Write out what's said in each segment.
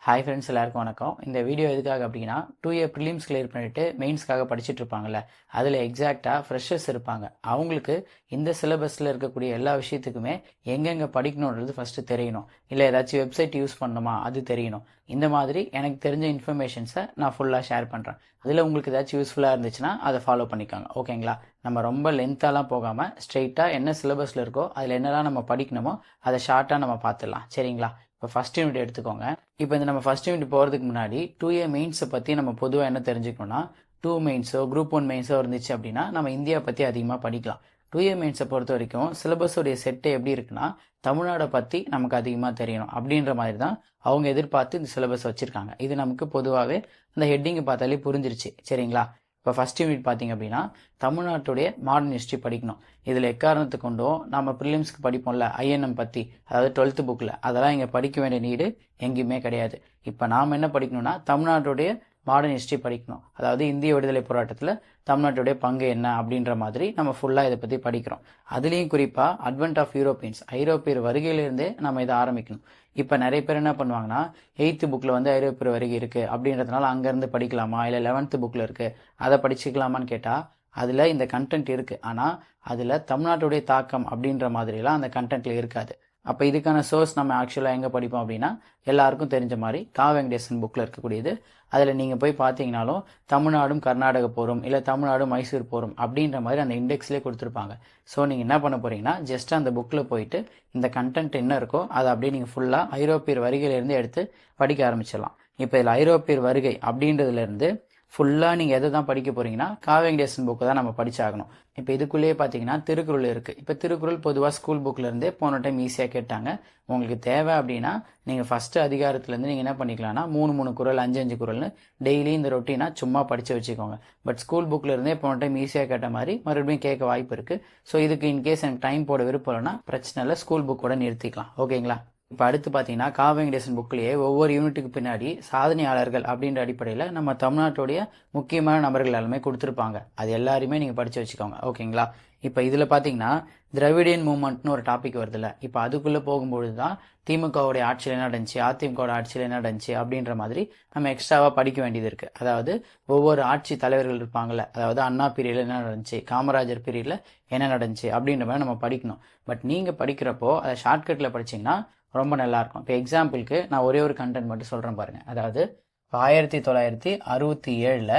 Hi friends, எல்லாருக்கும் வணக்கம். இந்த வீடியோ எதுக்காக அப்படின்னா 2A ப்ரிலிம்ஸ் கிளியர் பண்ணிட்டு மெயின்ஸ்க்காக படிச்சுட்டு இருப்பாங்கல்ல, அதில் எக்ஸாக்டாக ஃப்ரெஷர்ஸ் இருப்பாங்க. அவங்களுக்கு இந்த சிலபஸில் இருக்கக்கூடிய எல்லா விஷயத்துக்குமே எங்கெங்கே படிக்கணுன்றது ஃபஸ்ட்டு தெரியணும். இல்லை ஏதாச்சும் வெப்சைட் யூஸ் பண்ணணுமா அது தெரியணும். இந்த மாதிரி எனக்கு தெரிஞ்ச இன்ஃபர்மேஷன்ஸை நான் ஃபுல்லாக ஷேர் பண்ணுறேன். அதில் உங்களுக்கு ஏதாச்சும் யூஸ்ஃபுல்லாக இருந்துச்சுன்னா அதை ஃபாலோ பண்ணிக்காங்க. ஓகேங்களா? நம்ம ரொம்ப லென்த்தாலாம் போகாமல் ஸ்ட்ரெயிட்டாக என்ன சிலபஸில் இருக்கோ அதில் என்னெல்லாம் நம்ம படிக்கணுமோ அதை ஷார்ட்டாக நம்ம பார்த்துடலாம். சரிங்களா? இப்போ ஃபஸ்ட் யூனிட் எடுத்துக்கோங்க. இப்போ இந்த நம்ம ஃபஸ்ட் யூனிட் போகிறதுக்கு முன்னாடி 2A மெயின்ஸை பற்றி நம்ம பொதுவாக என்ன தெரிஞ்சுக்கணும்னா, 2 மெயின்ஸோ குரூப் 1 மெயின்ஸோ இருந்துச்சு அப்படின்னா நம்ம இந்தியா பற்றி அதிகமாக படிக்கலாம். 2A மெயின்ஸை பொறுத்த வரைக்கும் சிலபஸோடைய செட்டு எப்படி இருக்குன்னா, தமிழ்நாடை பற்றி நமக்கு அதிகமாக தெரியணும் அப்படின்ற மாதிரி தான் அவங்க எதிர்பார்த்து இந்த சிலபஸ் வச்சுருக்காங்க. இது நமக்கு பொதுவாகவே இந்த ஹெட்டிங்கை பார்த்தாலே புரிஞ்சிருச்சு. சரிங்களா? இப்போ ஃபஸ்ட் யூனிட் பார்த்தீங்க அப்படின்னா தமிழ்நாட்டுடைய மாடர்ன் ஹிஸ்ட்ரி படிக்கணும். இதில் எக்காரணத்து கொண்டும் நம்ம ப்ரிலிம்ஸ்க்கு படிப்போம்ல ஐஎன்எம் பற்றி, அதாவது 12th புக்கில், அதெல்லாம் இங்கே படிக்க வேண்டிய நீடு எங்கேயுமே கிடையாது. இப்போ நாம் என்ன படிக்கணும்னா தமிழ்நாட்டுடைய மாடர்ன் ஹிஸ்ட்ரி படிக்கணும். அதாவது இந்திய விடுதலை போராட்டத்தில் தமிழ்நாட்டுடைய பங்கு என்ன அப்படின்ற மாதிரி நம்ம ஃபுல்லாக இதை பற்றி படிக்கிறோம். அதுலேயும் குறிப்பாக அட்வென்ட் ஆஃப் யூரோப்பியன்ஸ், ஐரோப்பியர் வருகையிலேருந்தே நம்ம இதை ஆரம்பிக்கணும். இப்போ நிறைய பேர் என்ன பண்ணுவாங்கன்னா 8th புக்கில் வந்து ஐரோப்பியர் வருகை இருக்குது அப்படின்றதுனால அங்கேருந்து படிக்கலாமா, இல்லை 11th புக்கில் இருக்குது அதை படிச்சுக்கலாமான்னு கேட்டால் அதில் இந்த கண்டென்ட் இருக்குது. ஆனால் அதில் தமிழ்நாட்டுடைய தாக்கம் அப்படின்ற மாதிரிலாம் அந்த கண்டென்ட்டில் இருக்காது. அப்போ இதுக்கான சோர்ஸ் நம்ம ஆக்சுவலாக எங்கே படிப்போம் அப்படின்னா எல்லாருக்கும் தெரிஞ்ச மாதிரி கா வெங்கடேசன் புக்கில் இருக்கக்கூடியது. அதில் நீங்கள் போய் பார்த்தீங்கனாலும் தமிழ்நாடும் கர்நாடக போரும், இல்லை தமிழ்நாடும் மைசூர் போரும் அப்படின்ற மாதிரி அந்த இண்டெக்ஸ்லேயே கொடுத்துருப்பாங்க. ஸோ நீங்கள் என்ன பண்ண போகிறீங்கன்னா ஜஸ்ட் அந்த புக்கில் போயிட்டு இந்த கண்டென்ட் என்ன இருக்கோ அதை அப்படியே நீங்கள் ஃபுல்லாக ஐரோப்பியர் வருகையிலேருந்து எடுத்து படிக்க ஆரம்பிச்சிடலாம். இப்போ இதில் ஐரோப்பியர் வருகை அப்படின்றதுலேருந்து ஃபுல்லாக நீங்கள் எதை தான் படிக்க போகிறீங்கன்னா கா வெங்கடேசன் புக்கு தான் நம்ம படிச்சாகணும். இப்போ இதுக்குள்ளேயே பார்த்தீங்கன்னா திருக்குறள் இருக்குது. இப்போ திருக்குறள் பொதுவாக ஸ்கூல் புக்கிலேருந்தே போன டைம் ஈஸியாக கேட்டாங்க. உங்களுக்கு தேவை அப்படின்னா நீங்கள் ஃபஸ்ட்டு அதிகாரத்துலேருந்து நீங்கள் என்ன பண்ணிக்கலாம்னா 3 குறள் 5 குறள்னு டெய்லி இந்த ரொட்டீனாக சும்மா படித்து வச்சுக்கோங்க. பட் ஸ்கூல் புக்கிலேருந்தே போன டைம் ஈஸியாக கேட்ட மாதிரி மறுபடியும் கேட்க வாய்ப்பு இருக்குது. ஸோ இதுக்கு இன்கேஸ் எனக்கு டைம் போட விருப்பம் இல்லைன்னா பிரச்சனை இல்லை, ஸ்கூல் புக்கோட நிறுத்திக்கலாம். ஓகேங்களா? இப்போ அடுத்து பார்த்தீங்கன்னா கா வெங்கடேசன் புக்லேயே ஒவ்வொரு யூனிட்டுக்கு பின்னாடி சாதனையாளர்கள் அப்படின்ற அடிப்படையில் நம்ம தமிழ்நாட்டுடைய முக்கியமான நபர்கள் எல்லாமே கொடுத்துருப்பாங்க. அது எல்லாருமே நீங்கள் படித்து வச்சுக்கோங்க. ஓகேங்களா? இப்போ இதில் பார்த்தீங்கன்னா திராவிடியன் மூவ்மெண்ட்னு ஒரு டாபிக் வருதுல்ல, இப்போ அதுக்குள்ளே போகும்பொழுது தான் திமுகவுடைய ஆட்சியில் என்ன நடந்துச்சு, அதிமுகவோட ஆட்சியில் என்ன நடந்துச்சு அப்படின்ற மாதிரி நம்ம எக்ஸ்ட்ராவாக படிக்க வேண்டியது இருக்குது. அதாவது ஒவ்வொரு ஆட்சி தலைவர்கள் இருப்பாங்கள்ல, அதாவது அண்ணா பீரியடில் என்ன நடந்துச்சு, காமராஜர் பீரியடில் என்ன நடந்துச்சு அப்படின்ற மாதிரி நம்ம படிக்கணும். பட் நீங்கள் படிக்கிறப்போ அதை ஷார்ட்கட்டில் படிச்சிங்கன்னா ரொம்ப நல்லாயிருக்கும். இப்போ எக்ஸாம்பிளுக்கு நான் ஒரே ஒரு கண்டென்ட் மட்டும் சொல்கிறேன் பாருங்கள். அதாவது இப்போ 1967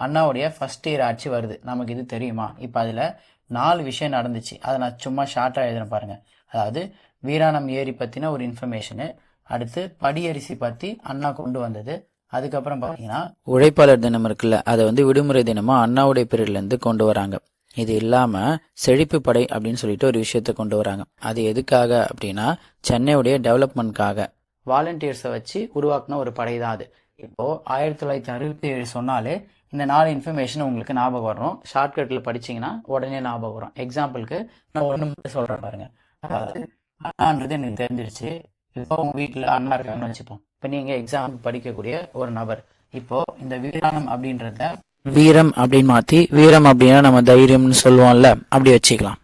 அண்ணாவுடைய ஃபர்ஸ்ட் இயர் ஆட்சி வருது. நமக்கு இது தெரியுமா? இப்போ அதில் 4 விஷயம் நடந்துச்சு. அதை நான் சும்மா ஷார்ட்டாக எழுதுறேன் பாருங்கள். அதாவது வீராணம் ஏரி பற்றின ஒரு இன்ஃபர்மேஷனு, அடுத்து படியரிசி பற்றி அண்ணா கொண்டு வந்தது, அதுக்கப்புறம் பார்த்தீங்கன்னா உழைப்பாளர் தினம் இருக்குல்ல, அதை வந்து விடுமுறை தினமாக அண்ணாவுடைய பீரியட்லேருந்து கொண்டு வராங்க. இது இல்லாமல் செழிப்பு படை அப்படின்னு சொல்லிட்டு ஒரு விஷயத்தை கொண்டு வராங்க. அது எதுக்காக அப்படின்னா சென்னையுடைய டெவலப்மெண்ட்காக வாலண்டியர்ஸை வச்சு உருவாக்குன ஒரு படை தான் அது. இப்போது 1967 சொன்னாலே இந்த 4 இன்ஃபர்மேஷன் உங்களுக்கு ஞாபகம் வரும். ஷார்ட்கட்டில் படிச்சிங்கன்னா உடனே ஞாபகம் வரும். எக்ஸாம்பிளுக்கு நான் ஒன்று மட்டும் சொல்கிறேன் பாருங்க. அதாவது அண்ணான்றது எனக்கு தெரிஞ்சிருச்சு. இப்போ உங்கள் வீட்டில் அண்ணா இருக்காங்கன்னு வச்சுப்போம். இப்போ நீங்கள் எக்ஸாம்பிள் படிக்கக்கூடிய ஒரு நபர். இப்போது இந்த வீராணம் அப்படின்றத வீரம் அப்படின்னு மாற்றி வீரம் அப்படின்னா நம்ம தைரியம்னு சொல்லுவோம்ல, அப்படி வச்சுக்கலாம்.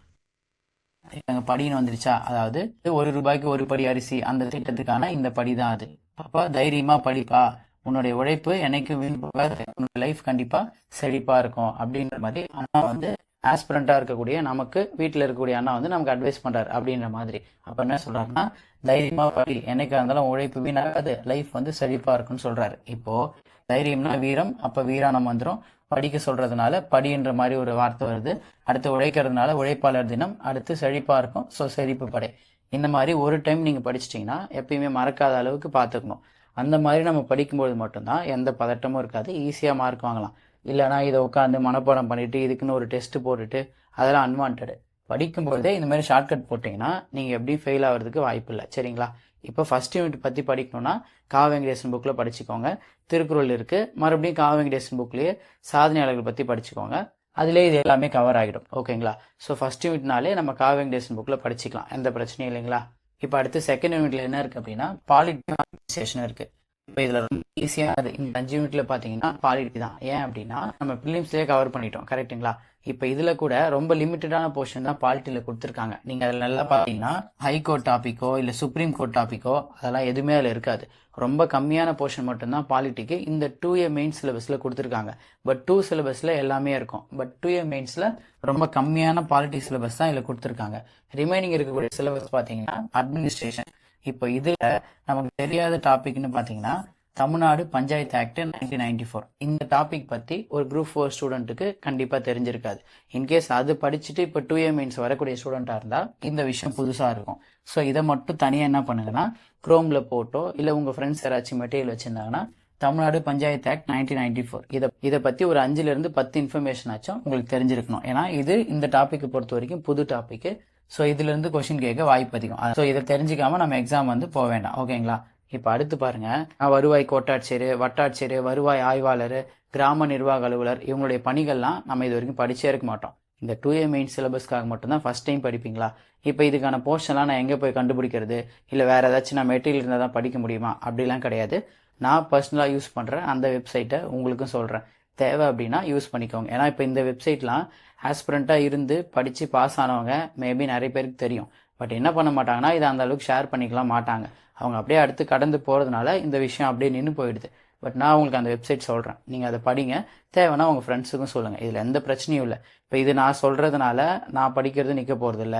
எங்கள் படின்னு வந்துருச்சா, அதாவது ₹1 ஒரு படி அரிசி அந்த திட்டத்துக்கான இந்த படி தான் அது. அப்போ தைரியமாக படிப்பா, உன்னுடைய உழைப்பு என்னைக்கு வீண் போகாது, உன்னோட லைஃப் கண்டிப்பாக செழிப்பாக இருக்கும் அப்படின்ற மாதிரி அண்ணா வந்து ஆஸ்பிரண்டாக இருக்கக்கூடிய நமக்கு வீட்டில் இருக்கக்கூடிய அண்ணா வந்து நமக்கு அட்வைஸ் பண்ணுறாரு அப்படின்ற மாதிரி. அப்போ என்ன சொல்கிறாருன்னா தைரியமாக படி, என்னைக்காக இருந்தாலும் உழைப்பு வீணாகாது, லைஃப் வந்து செழிப்பாக இருக்குன்னு சொல்கிறாரு. இப்போது தைரியம்னா வீரம், அப்போ வீராணம் வந்துடும். படிக்க சொல்கிறதுனால படின்ற மாதிரி ஒரு வார்த்தை வருது. அடுத்து உழைக்கிறதுனால உழைப்பாளர் தினம், அடுத்து செழிப்பாக இருக்கும், ஸோ செழிப்பு படை. இந்த மாதிரி ஒரு டைம் நீங்கள் படிச்சிட்டிங்கன்னா எப்பயுமே மறக்காத அளவுக்கு பார்த்துக்கணும். அந்த மாதிரி நம்ம படிக்கும்போது மட்டும்தான் எந்த பதட்டமும் இருக்காது, ஈஸியாக மார்க் வாங்கலாம். இல்லைனா இதை உட்காந்து மனப்பாடம் பண்ணிவிட்டு இதுக்குன்னு ஒரு டெஸ்ட்டு போட்டுட்டு அதெல்லாம் அன்வான்டு. படிக்கும்போதே இந்த மாதிரி ஷார்ட்கட் போட்டிங்கன்னா நீங்கள் எப்படியும் ஃபெயில் ஆகிறதுக்கு வாய்ப்பு இல்லை. சரிங்களா? இப்போ ஃபஸ்ட் யூனிட் பற்றி படிக்கணும்னா கா வெங்கடேசன் புக்கில் படிச்சுக்கோங்க. திருக்குறள் இருக்குது, மறுபடியும் கா வெங்கடேசன் புக்லேயே சாதனையாளர்கள் பற்றி படிச்சுக்கோங்க. அதிலே இது எல்லாமே கவர் ஆகிடும். ஓகேங்களா? ஸோ ஃபஸ்ட் யூனிட்னாலே நம்ம கா வெங்கடேசன் புக்கில் படிச்சுக்கலாம், எந்த பிரச்சனையும் இல்லைங்களா? இப்போ அடுத்து செகண்ட் யூனிட்ல என்ன இருக்குது அப்படின்னா பாலிட்டி அட்மினிஸ்ட்ரேஷன் இருக்குது. இப்போ இதில் ரொம்ப ஈஸியாக இந்த 5 யூனிட்ல பார்த்தீங்கன்னா பாலிட்டி தான். ஏன் அப்படின்னா நம்ம ப்ரிலிம்ஸ்லேயே கவர் பண்ணிட்டோம். கரெக்டுங்களா? இப்போ இதுல கூட ரொம்ப லிமிட்டடான போர்ஷன் தான் பாலிட்டியில கொடுத்துருக்காங்க. நீங்க அதில் நல்லா பார்த்தீங்கன்னா ஹைகோர்ட் டாபிக்கோ இல்லை சுப்ரீம் கோர்ட் டாபிக்கோ அதெல்லாம் எதுவுமே அதில் இருக்காது. ரொம்ப கம்மியான போர்ஷன் மட்டும்தான் பாலிட்டிக்கு இந்த 2A மெயின் சிலபஸ்ல கொடுத்துருக்காங்க. பட் 2 சிலபஸ்ல எல்லாமே இருக்கும். பட் 2A மெயின்ஸ்ல ரொம்ப கம்மியான பாலிட்டி சிலபஸ் தான் இதில் கொடுத்துருக்காங்க. ரிமைனிங் இருக்கக்கூடிய சிலபஸ் பார்த்தீங்கன்னா அட்மினிஸ்ட்ரேஷன். இப்போ இதுல நமக்கு தெரியாத டாபிக்னு பார்த்தீங்கன்னா தமிழ்நாடு பஞ்சாயத்து ஆக்ட் 1994. இந்த டாபிக் பத்தி ஒரு குரூப் 4 ஸ்டூடெண்ட்டுக்கு கண்டிப்பா தெரிஞ்சிருக்காது. இன்கேஸ் அது படிச்சுட்டு இப்போ 2A மெயின்ஸ் வரக்கூடிய ஸ்டூடெண்டா இருந்தா இந்த விஷயம் புதுசா இருக்கும். ஸோ இதை மட்டும் தனியா என்ன பண்ணுங்கன்னா குரோம்ல போட்டோ இல்லை உங்க ஃப்ரெண்ட்ஸ் யாராச்சும் மெட்டீரியல் வச்சிருந்தாங்கன்னா தமிழ்நாடு பஞ்சாயத்து ஆக்ட் 1994 இதை பத்தி ஒரு 5ல இருந்து 10 இன்ஃபர்மேஷன் ஆச்சும் உங்களுக்கு தெரிஞ்சிருக்கணும். ஏன்னா இது இந்த டாபிக் பொறுத்த வரைக்கும் புது டாபிக். ஸோ இதுல இருந்து கொஸ்டின் கேட்க வாய்ப்பு அதிகம். ஸோ இதை தெரிஞ்சுக்காம நம்ம எக்ஸாம் வந்து போக வேண்டாம். ஓகேங்களா? இப்போ அடுத்து பாருங்க, வருவாய் கோட்டாட்சியர், வட்டாட்சியர், வருவாய் ஆய்வாளர், கிராம நிர்வாக அலுவலர் இவங்களுடைய பணிகள்லாம் நம்ம இது வரைக்கும் படிச்சே இருக்க மாட்டோம். இந்த 2A மெயின் சிலபஸ்க்காக மட்டும்தான் ஃபர்ஸ்ட் டைம் படிப்பீங்களா? இப்போ இதுக்கான போர்ஷன்லாம் நான் எங்கே போய் கண்டுபிடிக்கிறது, இல்லை வேற ஏதாச்சும் நான் மெட்டீரியல் இருந்தால் தான் படிக்க முடியுமா? அப்படிலாம் கிடையாது. நான் பர்சனலாக யூஸ் பண்ணுறேன் அந்த வெப்சைட்டை உங்களுக்கும் சொல்கிறேன். தேவை அப்படின்னா யூஸ் பண்ணிக்கோங்க. ஏன்னா இப்போ இந்த வெப்சைட்லாம் ஆஸ்பிரண்ட்டாக இருந்து படித்து பாஸ் ஆனவங்க மேபி நிறைய பேருக்கு தெரியும். பட் என்ன பண்ண மாட்டாங்கன்னா இதை அந்த அளவுக்கு ஷேர் பண்ணிக்கலாம் மாட்டாங்க. அவங்க அப்படியே அடுத்து கடந்து போகிறதுனால இந்த விஷயம் அப்படியே நின்று போயிடுது. பட் நான் உங்களுக்கு அந்த வெப்சைட் சொல்கிறேன், நீங்கள் அதை படிங்க. தேவைன்னா உங்கள் ஃப்ரெண்ட்ஸுக்கும் சொல்லுங்கள். இதில் எந்த பிரச்சனையும் இல்லை. இப்போ இது நான் சொல்கிறதுனால நான் படிக்கிறது நிற்க போகிறதில்ல.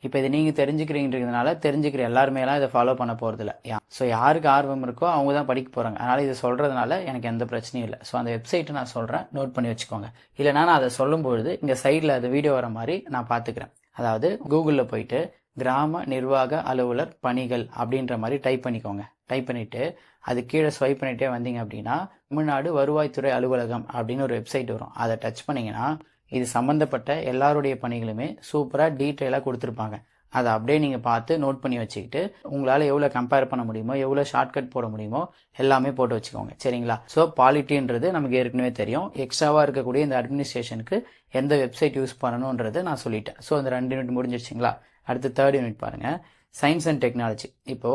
இப்போ இதை நீங்கள் தெரிஞ்சுக்கிறீங்கிறதுனால தெரிஞ்சுக்கிற எல்லாருமேலாம் இதை ஃபாலோ பண்ண போகிறதில்ல. ஸோ யாருக்கு ஆர்வம் இருக்கோ அவங்க தான் படிக்க போகிறாங்க. அதனால் இதை சொல்கிறதுனால எனக்கு எந்த பிரச்சனையும் இல்லை. ஸோ அந்த வெப்சைட்டை நான் சொல்கிறேன், நோட் பண்ணி வச்சுக்கோங்க. இல்லைனா நான் அதை சொல்லும்பொழுது இங்கே சைடில் அது வீடியோ வர மாதிரி நான் பார்த்துக்கிறேன். அதாவது கூகுளில் போயிட்டு கிராம நிர்வாக அலுவலர் பணிகள் அப்படின்ற மாதிரி டைப் பண்ணிக்கோங்க. டைப் பண்ணிட்டு அது கீழே ஸ்வைப் பண்ணிட்டே வந்தீங்க அப்படின்னா தமிழ்நாடு வருவாய்த்துறை அலுவலகம் அப்படின்னு ஒரு வெப்சைட் வரும். அதை டச் பண்ணீங்கன்னா இது சம்பந்தப்பட்ட எல்லாருடைய பணிகளுமே சூப்பராக டீட்டெயிலாக கொடுத்துருப்பாங்க. அதை அப்படியே நீங்கள் பார்த்து நோட் பண்ணி வச்சுக்கிட்டு உங்களால் எவ்வளோ கம்பேர் பண்ண முடியுமோ, எவ்வளோ ஷார்ட்கட் போட முடியுமோ எல்லாமே போட்டு வச்சுக்கோங்க. சரிங்களா? ஸோ பாலிட்டின்றது நமக்கு ஏற்கனவே தெரியும். எக்ஸ்ட்ராவாக இருக்கக்கூடிய இந்த அட்மினிஸ்ட்ரேஷனுக்கு எந்த வெப்சைட் யூஸ் பண்ணணுன்றதை நான் சொல்லிட்டேன். ஸோ அந்த 2 யூனிட் முடிஞ்சிருச்சுங்களா? அடுத்து 3rd யூனிட் பாருங்க, சயின்ஸ் அண்ட் டெக்னாலஜி. இப்போ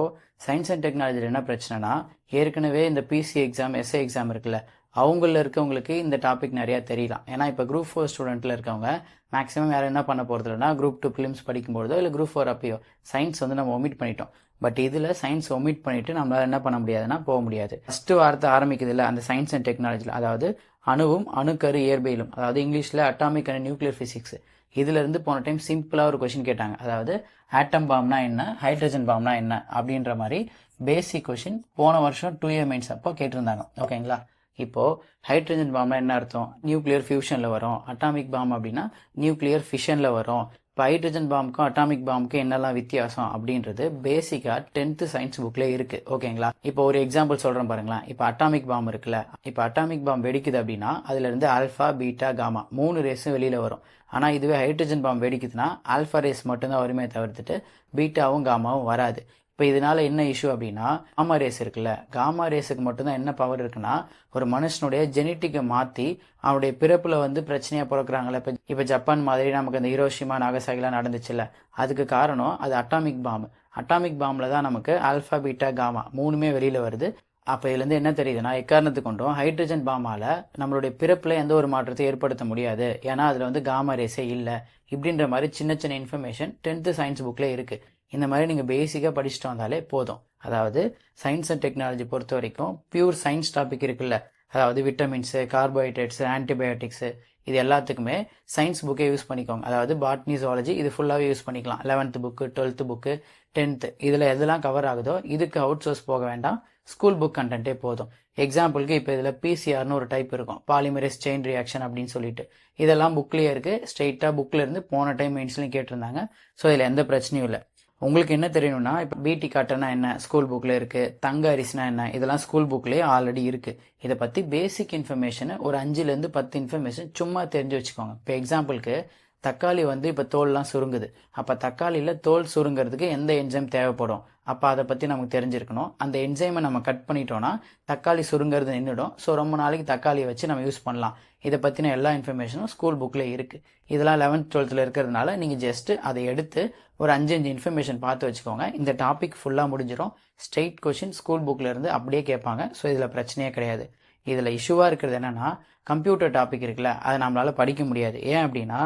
சயின்ஸ் அண்ட் டெக்னாலஜியில் என்ன பிரச்சனைனா ஏற்கனவே இந்த பிசி எக்ஸாம், எஸ்ஏ எக்ஸாம் இருக்குல்ல, அவங்கள இருக்கவங்களுக்கு இந்த டாபிக் நிறையா தெரியலாம். ஏன்னா இப்போ குரூப் 4 ஸ்டூடெண்ட்டில் இருக்கவங்க மேக்ஸிமம் யாரும் என்ன பண்ண போகிறது இல்லைனா குரூப் 2 ப்ரிலிம்ஸ் படிக்கும்போதோ இல்லை குரூப் 4 அப்பயோ சயின்ஸ் வந்து நம்ம ஒமிட் பண்ணிட்டோம். பட் இதில் சயின்ஸ் ஒமிட் பண்ணிட்டு நம்மளால் என்ன பண்ண முடியாதுன்னா போக முடியாது. ஃபர்ஸ்ட் வார்த்தை ஆரம்பிக்குது இல்லை அந்த சயின்ஸ் அண்ட் டெக்னாலஜியில், அதாவது அணுவும் அணுக்கரு இயற்பியலும், அதாவது இங்கிலீஷில் அட்டாமிக் அண்ட் நியூக்ளியர் ஃபிசிக்ஸ். இதுல இருந்து போன டைம் சிம்பிளா ஒரு கொஸ்டின் கேட்டாங்க. அதாவது ஆட்டம் பாம்னா என்ன, ஹைட்ரஜன் பாம்னா என்ன அப்படின்ற மாதிரி பேசிக் கொஸ்டின் போன வருஷம் 2A மெயின்ஸ் அப்போ கேட்டிருந்தாங்க. ஓகேங்களா? இப்போ ஹைட்ரஜன் பாம்னா என்ன அர்த்தம்? நியூக்ளியர் ஃபியூஷன்ல வரும். அட்டாமிக் பாம் அப்படின்னா நியூக்ளியர் ஃபிஷன்ல வரும். இப்போ ஹைட்ரஜன் பாம்புக்கும் அட்டாமிக் பாம்புக்கும் என்னெல்லாம் வித்தியாசம் அப்படின்றது பேசிக்கா 10th சயின்ஸ் புக்ல இருக்கு. ஓகேங்களா? இப்போ ஒரு எக்ஸாம்பிள் சொல்றேன் பாருங்களேன். இப்போ அட்டாமிக் பாம் இருக்குல்ல, இப்போ அட்டாமிக் பாம் வெடிக்குது அப்படின்னா அதுல இருந்து ஆல்பா, பீட்டா, காமா 3 ரேஸும் வெளியில வரும். ஆனால் இதுவே ஹைட்ரஜன் பாம் வெடிக்குதுன்னா ஆல்ஃபா ரேஸ் மட்டும்தான் வருமே தவிர்த்துட்டு பீட்டாவும் காமாவும் வராது. இப்போ இதனால என்ன இஷ்யூ அப்படின்னா காமா ரேஸ் இருக்குல்ல, காமா ரேஸுக்கு மட்டும்தான் என்ன பவர் இருக்குன்னா ஒரு மனுஷனுடைய ஜெனட்டிக்கை மாற்றி அவனுடைய பிறப்புல வந்து பிரச்சனையா பிறக்கிறாங்களே. இப்போ ஜப்பான் மாதிரி நமக்கு அந்த ஹிரோஷிமா, நாகசாகிலாம் நடந்துச்சுல்ல, அதுக்கு காரணம் அது அட்டாமிக் பாம். அட்டாமிக் பாம்பில் தான் நமக்கு ஆல்ஃபா, பீட்டா, காமா 3மே வெளியில் வருது. அப்போ இதுலேருந்து என்ன தெரியுதுன்னா எக்காரணத்து கொண்டும் ஹைட்ரஜன் பாமால நம்மளுடைய பிறப்புல எந்த ஒரு மாற்றத்தை ஏற்படுத்த முடியாது. ஏன்னா அதில் வந்து காமா ரேஸே இல்லை. இப்படின்ற மாதிரி சின்ன சின்ன இன்ஃபர்மேஷன் 10th சயின்ஸ் புக்ல இருக்கு. இந்த மாதிரி நீங்கள் பேசிக்காக படிச்சுட்டு வந்தாலே போதும். அதாவது சயின்ஸ் அண்ட் டெக்னாலஜி பொறுத்த வரைக்கும் பியூர் சயின்ஸ் டாபிக் இருக்குல்ல, அதாவது விட்டமின்ஸு, கார்போஹைட்ரேட்ஸு, ஆன்டிபயோட்டிக்ஸு, இது எல்லாத்துக்குமே சயின்ஸ் புக்கே யூஸ் பண்ணிக்கோங்க. அதாவது பாட்னி, ஜுவாலஜி இது ஃபுல்லாகவே யூஸ் பண்ணிக்கலாம். 11th book, 12th book, 10th இதில் எதெல்லாம் கவர் ஆகுதோ இதுக்கு அவுட் சோர்ஸ் போக வேண்டாம், ஸ்கூல் புக் கண்டென்ட்டே போதும். எக்ஸாம்பிளுக்கு இப்போ இதில் பிசிஆர்னு ஒரு டைப் இருக்கும், பாலிமரேஸ் செயின் ரியாக்ஷன் அப்படின்னு சொல்லிட்டு, இதெல்லாம் புக்லேயே இருக்குது. ஸ்ட்ரெயிட்டாக புக்கில் இருந்து போன டைம் மெயின்ஸ்லையும் கேட்டிருந்தாங்க. ஸோ இதில் எந்த பிரச்சனையும் இல்லை. உங்களுக்கு என்ன தெரியணும்னா இப்போ பிடி காட்டனா என்ன ஸ்கூல் புக்கில் இருக்குது, தங்க அரிசினா என்ன இதெல்லாம் ஸ்கூல் புக்லேயே ஆல்ரெடி இருக்குது. இதை பற்றி பேசிக் இன்ஃபர்மேஷனை ஒரு 5லேருந்து 10 இன்ஃபர்மேஷன் சும்மா தெரிஞ்சு வச்சுக்கோங்க. இப்போ எக்ஸாம்பிளுக்கு தக்காளி வந்து இப்போ தோல்லாம் சுருங்குது. அப்போ தக்காளியில் தோல் சுருங்கிறதுக்கு எந்த என்சைம் தேவைப்படும், அப்போ அதை பற்றி நமக்கு தெரிஞ்சிருக்கணும். அந்த என்சைமை நம்ம கட் பண்ணிட்டோம்னா தக்காளி சுருங்கிறது நின்றுடும். ஸோ ரொம்ப நாளைக்கு தக்காளியை வச்சு நம்ம யூஸ் பண்ணலாம். இதை பற்றின எல்லா இன்ஃபர்மேஷனும் ஸ்கூல் புக்கில் இருக்குது. இதெல்லாம் 11th 12th இருக்கிறதுனால நீங்கள் ஜஸ்ட்டு அதை எடுத்து ஒரு 5 இன்ஃபர்மேஷன் பார்த்து வச்சுக்கோங்க. இந்த டாபிக் ஃபுல்லாக முடிஞ்சிடும். ஸ்ட்ரெயிட் கொஷின் ஸ்கூல் புக்கில் இருந்து அப்படியே கேட்பாங்க. ஸோ இதில் பிரச்சனையே கிடையாது. இதில் இஷ்யூவாக இருக்கிறது என்னென்னா கம்ப்யூட்டர் டாபிக் இருக்குல்ல அதை நம்மளால் படிக்க முடியாது. ஏன் அப்படின்னா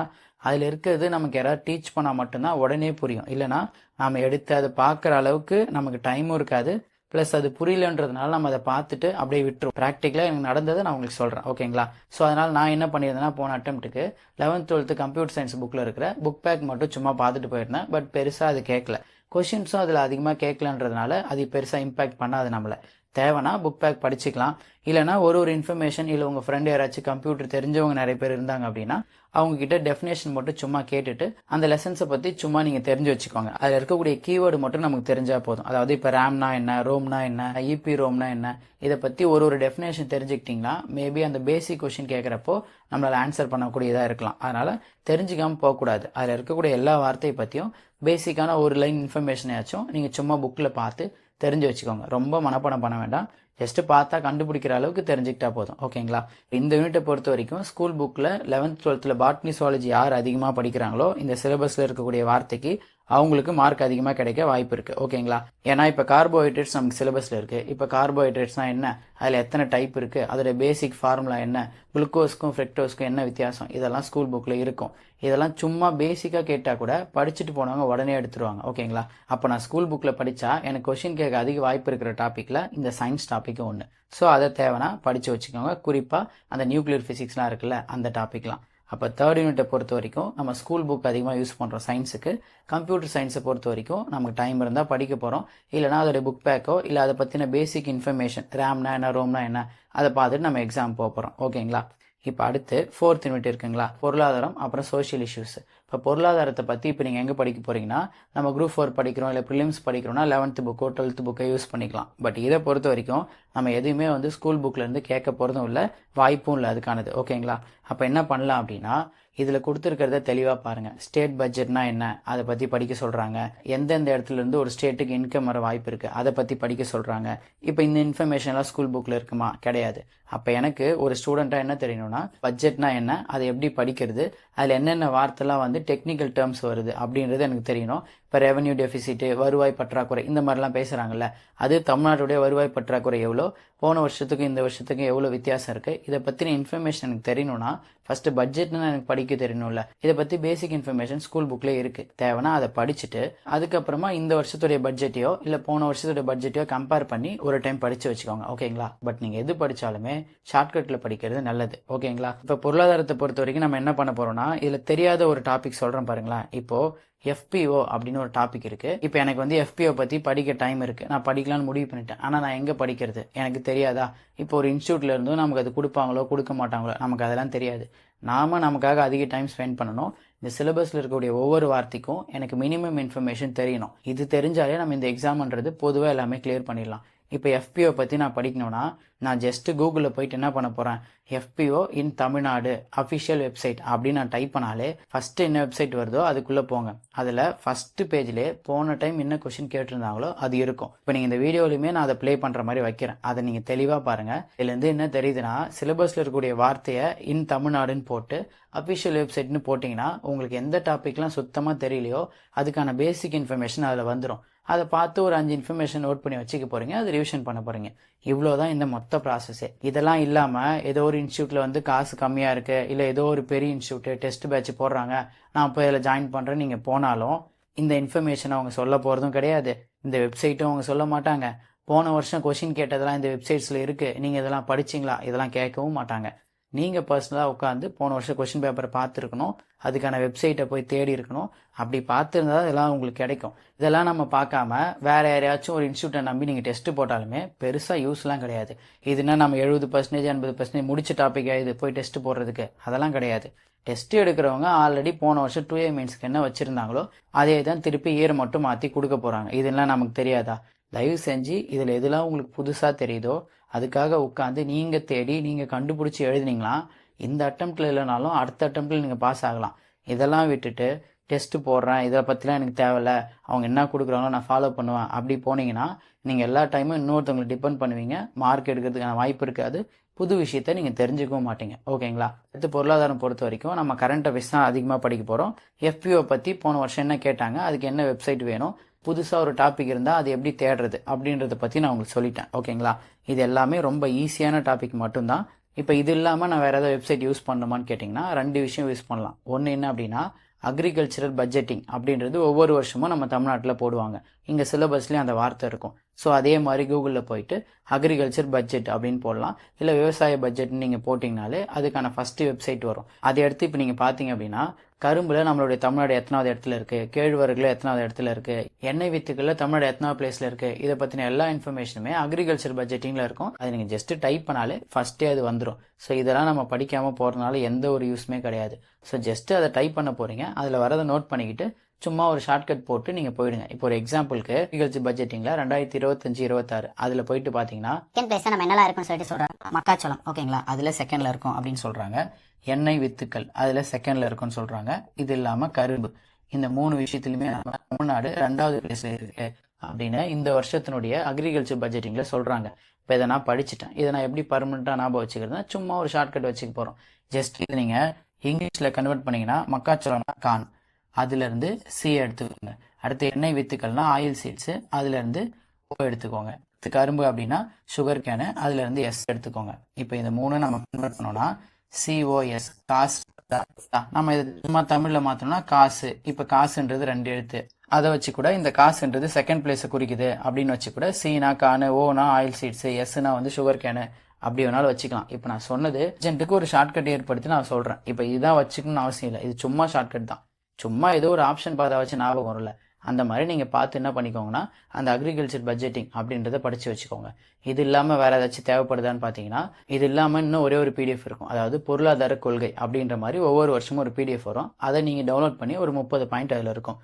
அதில் இருக்கிறது நமக்கு யாராவது டீச் பண்ணால் மட்டும்தான் உடனே புரியும். இல்லைனா நம்ம எடுத்து அதை பார்க்குற அளவுக்கு நமக்கு டைமும் இருக்காது. ப்ளஸ் அது புரியலன்றதுனால நம்ம அதை பார்த்துட்டு அப்படியே விட்டுரும். ப்ராக்டிக்கலாக எனக்கு நடந்ததை நான் உங்களுக்கு சொல்கிறேன், ஓகேங்களா? ஸோ அதனால் நான் என்ன பண்ணியிருந்தேன்னா போன அட்டெம்ப்ட்டுக்கு 11th 12th கம்ப்யூட்டர் சயின்ஸ் புக்கில் இருக்கிற புக் பேக் மட்டும் சும்மா பார்த்துட்டு போயிருந்தேன். பட் பெருசாக அது கேட்கல. கொஷின்ஸும் அதில் அதிகமாக கேட்கலன்றதுனால அது பெருசாக இம்பேக்ட் பண்ணாது. நம்மளை தேவைன்னா புக் பேக் படிச்சுக்கலாம். இல்லைனா ஒரு இன்ஃபர்மேஷன் இல்லை உங்கள் ஃப்ரெண்டு யாராச்சும் கம்ப்யூட்டர் தெரிஞ்சவங்க நிறைய பேர் இருந்தாங்க அப்படின்னா அவங்க கிட்ட டெஃபினேஷன் மட்டும் சும்மா கேட்டுட்டு அந்த லெசன்ஸை பற்றி சும்மா நீங்கள் தெரிஞ்சு வச்சுக்கோங்க. அதில் இருக்கக்கூடிய கீவேர்டு மட்டும் நமக்கு தெரிஞ்சால் போதும். அதாவது இப்போ ரேம்னா என்ன, ரோம்னா என்ன, இபி ரோம்னா என்ன, இதை பற்றி ஒரு டெஃபினேஷன் தெரிஞ்சுக்கிட்டிங்கன்னா மேபி அந்த பேசிக் கொஷின் கேட்குறப்போ நம்மளால் ஆன்சர் பண்ணக்கூடியதாக இருக்கலாம். அதனால் தெரிஞ்சுக்காமல் போகக்கூடாது. அதில் இருக்கக்கூடிய எல்லா வார்த்தையை பற்றியும் பேசிக்கான ஒரு லைன் இன்ஃபர்மேஷனையாச்சும் நீங்கள் சும்மா புக்கில் பார்த்து தெரிஞ்சு வச்சுக்கோங்க. ரொம்ப மனப்பாடம் பண்ண வேண்டாம். ஜஸ்ட் பார்த்தா கண்டுபிடிக்கிற அளவுக்கு தெரிஞ்சுக்கிட்டா போதும், ஓகேங்களா? இந்த யூனிட்டை பொறுத்த வரைக்கும் ஸ்கூல் புக்கில் 11th 12th பாட்னி சுவாலஜி யார் அதிகமாக படிக்கிறாங்களோ இந்த சிலபஸில் இருக்கக்கூடிய வார்த்தைக்கு அவங்களுக்கு மார்க் அதிகமாக கிடைக்க வாய்ப்பு இருக்குது, ஓகேங்களா? ஏன்னா இப்போ கார்போஹைட்ரேட்ஸ் நமக்கு சிலபஸில் இருக்குது. இப்போ கார்போஹைட்ரேட்ஸ்னால் என்ன, அதில் எத்தனை டைப் இருக்குது, அதோட பேசிக் ஃபார்முலா என்ன, குளுக்கோஸ்க்கும் ஃப்ரெக்டோஸ்க்கும் என்ன வித்தியாசம், இதெல்லாம் ஸ்கூல் புக்கில் இருக்கும். இதெல்லாம் சும்மா பேசிக்காக கேட்டால் கூட படிச்சுட்டு போனவங்க உடனே எடுத்துருவாங்க, ஓகேங்களா? அப்போ நான் ஸ்கூல் புக்கில் படித்தா எனக்கு கொஷின் கேட்க அதிக வாய்ப்பு இருக்கிற டாப்பிக்கில் இந்த சயின்ஸ் டாப்பிக்கும் ஒன்று. ஸோ அதை தேவைன்னா படித்து வச்சுக்கோங்க. குறிப்பாக அந்த நியூக்ளியர் ஃபிசிக்ஸ்லாம் இருக்குல்ல அந்த டாப்பிக்லாம். அப்போ 3rd யூனிட்டை பொறுத்த வரைக்கும் நம்ம ஸ்கூல் புக் அதிகமாக யூஸ் பண்ணுறோம் சயின்ஸுக்கு. கம்ப்யூட்டர் சயின்ஸை பொறுத்த வரைக்கும் நமக்கு டைம் இருந்தால் படிக்க போகிறோம். இல்லைனா அதோட புக் பேக்கோ இல்லை அதை பற்றின பேசிக் இன்ஃபர்மேஷன் ரேம்னா என்ன, ரோம்னா என்ன, அதை பார்த்துட்டு நம்ம எக்ஸாம் போக போகிறோம், ஓகேங்களா? இப்போ அடுத்து 4th யூனிட் இருக்குங்களா, பொருளாதாரம் அப்புறம் சோஷியல் இஷ்யூஸ். இப்போ பொருளாதாரத்தை பற்றி இப்போ நீங்கள் எங்கே படிக்க போகிறீங்கன்னா நம்ம குரூப் 4 படிக்கிறோம் இல்லை ப்ரிலிம்ஸ் படிக்கிறோம்னா 11th புக்கோ 12th புக்கோ யூஸ் பண்ணிக்கலாம். பட் இதை பொறுத்த வரைக்கும் நம்ம எதுவுமே ஸ்கூல் புக்லேருந்து கேட்க போகிறதும் இல்லை, வாய்ப்பும் இல்லை அதுக்கானது, ஓகேங்களா? அப்போ என்ன பண்ணலாம் அப்படின்னா இதில் கொடுத்துருக்கிறத தெளிவாக பாருங்கள். ஸ்டேட் பட்ஜெட்னா என்ன அதை பற்றி படிக்க சொல்கிறாங்க. எந்தெந்த இடத்துலேருந்து ஒரு ஸ்டேட்டுக்கு இன்கம் வர வாய்ப்பு இருக்குது அதை பற்றி படிக்க சொல்கிறாங்க. இப்போ இந்த இன்ஃபர்மேஷன்லாம் ஸ்கூல் புக்கில் இருக்குமா? கிடையாது. அப்போ எனக்கு ஒரு ஸ்டூடெண்ட்டாக என்ன தெரியணும்னா பட்ஜெட்னா என்ன, அதை எப்படி படிக்கிறது, அதில் என்னென்ன வார்த்தைலாம் டெக்னிக்கல் டேர்ம்ஸ் வருது அப்படின்றது எனக்கு தெரியணும். இப்போ ரெவன்யூ டெஃபிசிட்டு, வருவாய் பற்றாக்குறை, இந்த மாதிரிலாம் பேசுகிறாங்கல்ல, அது தமிழ்நாட்டுடைய வருவாய் பற்றாக்குறை எவ்வளோ, போன வருஷத்துக்கும் இந்த வருஷத்துக்கும் எவ்வளோ வித்தியாசம் இருக்குது, இதை பற்றின இன்ஃபர்மேஷன் எனக்கு தெரியணும்னா ஃபஸ்ட்டு பட்ஜெட்னு எனக்கு படிக்க தெரியணும்ல. இதை பற்றி பேசிக் இன்ஃபர்மேஷன் ஸ்கூல் புக்லேயே இருக்குது. தேவைன்னா அதை படிச்சுட்டு அதுக்கப்புறமா இந்த வருஷத்துடைய பட்ஜெட்டையோ இல்லை போன வருஷத்துடைய பட்ஜெட்டையோ கம்பேர் பண்ணி ஒரு டைம் படித்து வச்சுக்கோங்க, ஓகேங்களா? பட் நீங்கள் எது படித்தாலுமே ஷார்ட்கட்டில் படிக்கிறது நல்லது, ஓகேங்களா? இப்போ பொருளாதாரத்தை பொறுத்த வரைக்கும் நம்ம என்ன பண்ண போகிறோம்னா இதில் தெரியாத ஒரு டாபிக் சொல்கிறேன் பாருங்களேன். இப்போது FPO அப்படின்னு ஒரு டாபிக் இருக்குது. இப்போ எனக்கு FPO பற்றி படிக்க டைம் இருக்குது, நான் படிக்கலான்னு முடிவு பண்ணிட்டேன். ஆனால் நான் எங்கே படிக்கிறது எனக்கு தெரியாதா? இப்போ ஒரு இன்ஸ்டியூட்ல இருந்தும் நமக்கு அது கொடுப்பாங்களோ கொடுக்க மாட்டாங்களோ நமக்கு அதெல்லாம் தெரியாது. நமக்காக அதிக டைம் ஸ்பெண்ட் பண்ணணும். இந்த சிலபஸில் இருக்கக்கூடிய ஒவ்வொரு வார்த்தைக்கும் எனக்கு மினிமம் இன்ஃபர்மேஷன் தெரியணும். இது தெரிஞ்சாலே நம்ம இந்த எக்ஸாம்ன்றது பொதுவாக எல்லாமே கிளியர் பண்ணிடலாம். இப்போ FPO பற்றி நான் படிக்கணும்னா நான் ஜஸ்ட்டு கூகுளில் போயிட்டு என்ன பண்ண போகிறேன், FPO இன் தமிழ்நாடு அஃபிஷியல் வெப்சைட் அப்படின்னு நான் டைப் பண்ணாலே ஃபஸ்ட்டு என்ன வெப்சைட் வருதோ அதுக்குள்ளே போங்க. அதில் ஃபஸ்ட்டு பேஜ்லேயே போன டைம் என்ன கொஷின் கேட்டிருந்தாங்களோ அது இருக்கும். இப்போ நீங்கள் இந்த வீடியோலையுமே நான் அதை ப்ளே பண்ணுற மாதிரி வைக்கிறேன், அதை நீங்கள் தெளிவாக பாருங்கள். இதுலேருந்து என்ன தெரியுதுன்னா சிலபஸில் இருக்கக்கூடிய வார்த்தையை இன் தமிழ்நாடுன்னு போட்டு அஃபிஷியல் வெப்சைட்னு போட்டிங்கன்னா உங்களுக்கு எந்த டாப்பிக்லாம் சுத்தமாக தெரியலையோ அதுக்கான பேசிக் இன்ஃபர்மேஷன் அதில் வந்துடும். அதை பார்த்து ஒரு 5 இன்ஃபர்மேஷன் நோட் பண்ணி வச்சுக்க போகிறீங்க, அது ரிவிஷன் பண்ண போகிறீங்க. இவ்வளோதான் இந்த மொத்த ப்ராசஸே. இதெல்லாம் இல்லாமல் ஏதோ ஒரு இன்ஸ்டியூட்டில் காசு கம்மியாக இருக்குது, இல்லை ஏதோ ஒரு பெரிய இன்ஸ்டியூட்டு டெஸ்ட் பேட்ச் போடுறாங்க, நான் போய் அதில் ஜாயின் பண்ணுறேன் நீங்கள் போனாலும் இந்த இன்ஃபர்மேஷன் அவங்க சொல்ல போகிறதும் கிடையாது. இந்த வெப்சைட்டும் அவங்க சொல்ல மாட்டாங்க. போன வருஷம் கொஷின் கேட்டதெல்லாம் இந்த வெப்சைட்ஸில் இருக்குது, நீங்கள் இதெல்லாம் படிச்சிங்களா, இதெல்லாம் கேட்கவும் மாட்டாங்க. நீங்கள் பர்சனலாக உட்காந்து போன வருஷம் கொஷின் பேப்பரை பார்த்துருக்கணும், அதுக்கான வெப்சைட்டை போய் தேடி இருக்கணும். அப்படி பார்த்துருந்தா இதெல்லாம் உங்களுக்கு கிடைக்கும். இதெல்லாம் நம்ம பார்க்காம வேறு யாரையாச்சும் ஒரு இன்ஸ்டியூட்டை நம்பி நீங்கள் டெஸ்ட்டு போட்டாலுமே பெருசாக யூஸ்லாம் கிடையாது. இதுனா நம்ம 70% 80% முடிச்ச டாப்பிக்காக இது போய் டெஸ்ட்டு போடுறதுக்கு அதெல்லாம் கிடையாது. டெஸ்ட்டு எடுக்கிறவங்க ஆல்ரெடி போன வருஷம் 2A மெயின்ஸ்க்கு என்ன வச்சுருந்தாங்களோ அதே தான் திருப்பி இயர் மட்டும் மாற்றி கொடுக்க போகிறாங்க. இதெல்லாம் நமக்கு தெரியாதா? தயவு செஞ்சு இதில் எதெல்லாம் உங்களுக்கு புதுசாக தெரியுதோ அதுக்காக உட்காந்து நீங்கள் தேடி நீங்கள் கண்டுபிடிச்சி எழுதுனீங்களா இந்த அட்டெம்ப்டில் இல்லைனாலும் அடுத்த அட்டெம்ப்டில் நீங்கள் பாஸ் ஆகலாம். இதெல்லாம் விட்டுட்டு டெஸ்ட்டு போடுறேன் இதை பற்றிலாம் எனக்கு தேவையில்ல, அவங்க என்ன கொடுக்குறாங்களோ நான் ஃபாலோ பண்ணுவேன் அப்படி போனீங்கன்னா நீங்கள் எல்லா டைமும் இன்னொருத்தவங்களை டிபெண்ட் பண்ணுவீங்க. மார்க் எடுக்கிறதுக்கான வாய்ப்பு இருக்காது. புது விஷயத்த நீங்கள் தெரிஞ்சுக்கவும் மாட்டீங்க, ஓகேங்களா? அடுத்து பொருளாதாரம் பொறுத்த வரைக்கும் நம்ம கரண்ட் அஃபேர்ஸ் தான் அதிகமாக படிக்க போகிறோம். FPO பற்றி போன வருஷம் என்ன கேட்டாங்க, அதுக்கு என்ன வெப்சைட் வேணும், புதுசாக ஒரு டாபிக் இருந்தால் அது எப்படி தேடுறது அப்படின்றத பற்றி நான் உங்களுக்கு சொல்லிட்டேன், ஓகேங்களா? இது எல்லாமே ரொம்ப ஈஸியான டாபிக் மட்டும்தான். இப்போ இது இல்லாமல் நான் வேறு ஏதாவது வெப்சைட் யூஸ் பண்ணணுமான்னு கேட்டிங்கன்னா 2 விஷயம் யூஸ் பண்ணலாம். ஒன்று என்ன அப்படின்னா அக்ரிகல்ச்சரல் பட்ஜெட்டிங் அப்படின்றது ஒவ்வொரு வருஷமும் நம்ம தமிழ்நாட்டில் போடுவாங்க. இங்கே சிலபஸ்லேயும் அந்த வார்த்தை இருக்கும். ஸோ அதே மாதிரி கூகுளில் போயிட்டு அக்ரிகல்ச்சர் பட்ஜெட் அப்படின்னு போடலாம். இல்லை விவசாய பட்ஜெட்னு நீங்கள் போட்டிங்கனாலே அதுக்கான ஃபஸ்ட்டு வெப்சைட் வரும். அதை எடுத்து இப்போ நீங்கள் பார்த்தீங்க அப்படின்னா கரும்புல நம்மளுடைய தமிழ்நாடு எத்தனாவது இடத்துல இருக்குது, கேழ்வரகுல எத்தனாவது இடத்துல இருக்குது, எண்ணெய் வித்துக்களில் தமிழ்நாடு எத்தனாவது பிளேஸில் இருக்குது, இதை பற்றின எல்லா இன்ஃபர்மேஷனுமே அக்ரிகல்ச்சர் பட்ஜெட்டிங்கில் இருக்கும். அது நீங்கள் ஜஸ்ட்டு டைப் பண்ணாலே ஃபஸ்ட்டே அது வந்துடும். ஸோ இதெல்லாம் நம்ம படிக்காமல் போகிறதுனால எந்த ஒரு யூஸுமே கிடையாது. ஸோ ஜஸ்ட்டு அதை டைப் பண்ண போகிறீங்க, அதில் வரதை நோட் பண்ணிக்கிட்டு சும்மா ஒரு ஷார்ட்கட் போட்டு நீங்கள் போயிடுங்க. இப்போ ஒரு எக்ஸாம்பிளுக்கு அக்ரிகல்ச்சர் பட்ஜெட்டிங்கில் 2025-26 அதில் போயிட்டு பார்த்தீங்கன்னா செகண்ட் பிளேஸ் நம்ம என்னலாம் இருக்குன்னு சொல்லிட்டு சொல்கிறாங்க. மக்காச்சோளம் ஓகேங்களா, அதில் செகண்டில் இருக்கும் அப்படின்னு சொல்கிறாங்க. எண்ணெய் வித்துக்கள் அதில் செகண்டில் இருக்குன்னு சொல்கிறாங்க. இது இல்லாமல் கரும்பு, இந்த 3 விஷயத்துலையுமே தமிழ்நாடு 2வது பிளேஸில் இருக்கு அப்படின்னு இந்த வருஷத்தினுடைய அக்ரிகல்ச்சர் பட்ஜெட்டிங்கில் சொல்கிறாங்க. இப்போ இதை நான் படிச்சுட்டேன். இதை நான் எப்படி பர்மனெண்ட்டாக ஞாபகம் வச்சுக்கிறதுனா சும்மா ஒரு ஷார்ட்கட் வச்சுக்க போகிறோம். ஜஸ்ட் இது நீங்கள் இங்கிலீஷில் கன்வெர்ட் பண்ணிங்கன்னா மக்காச்சோளம்னா கான், அதுலேருந்து சி எடுத்துக்கோங்க. அடுத்து எண்ணெய் வித்துக்கள்னா ஆயில் சீட்ஸு, அதுலேருந்து ஓ எடுத்துக்கோங்க. கரும்பு அப்படின்னா சுகர் கேனு, அதுலேருந்து எஸ் எடுத்துக்கோங்க. இப்போ இந்த 3 நம்ம கன்வெர்ட் பண்ணோம்னா சிஓஎஸ் காசு. நம்ம இது சும்மா தமிழில் மாற்றோம்னா காசு. இப்போ காசுன்றது 2 எழுத்து, அதை வச்சு கூட இந்த காசுன்றது செகண்ட் பிளேஸை குறிக்குது அப்படின்னு வச்சு கூட சீனா கானு, ஓனா ஆயில் சீட்ஸு, எஸ்னா வந்து சுகர் கேனு அப்படி வேணாலும் வச்சுக்கலாம். இப்போ நான் சொன்னது ஏஜென்ட்டுக்கு ஒரு ஷார்ட்கட் ஏற்படுத்தி நான் சொல்கிறேன். இப்போ இதுதான் வச்சுக்கணும்னு அவசியம் இல்லை, இது சும்மா ஷார்ட்கட் தான். சும்மா ஏதோ ஒரு ஆப்ஷன் பார்த்தா வச்சு ஞாபகம் வரும்ல, அந்த மாதிரி நீங்கள் பார்த்து என்ன பண்ணிக்கோங்கன்னா அந்த அக்ரிகல்ச்சர் பட்ஜெட்டிங் அப்படின்றத படித்து வச்சுக்கோங்க. இது இல்லாமல் வேறு ஏதாச்சும் தேவைப்படுதான்னு பார்த்தீங்கன்னா இது இல்லாமல் இன்னும் ஒரே ஒரு பிடிஎஃப் இருக்கும். அதாவது பொருளாதார கொள்கை அப்படின்ற மாதிரி ஒவ்வொரு வருஷமும் ஒரு பிடிஎஃப் வரும். அதை நீங்கள் டவுன்லோட் பண்ணி ஒரு 30 பாயிண்ட் அதில் இருக்கும்.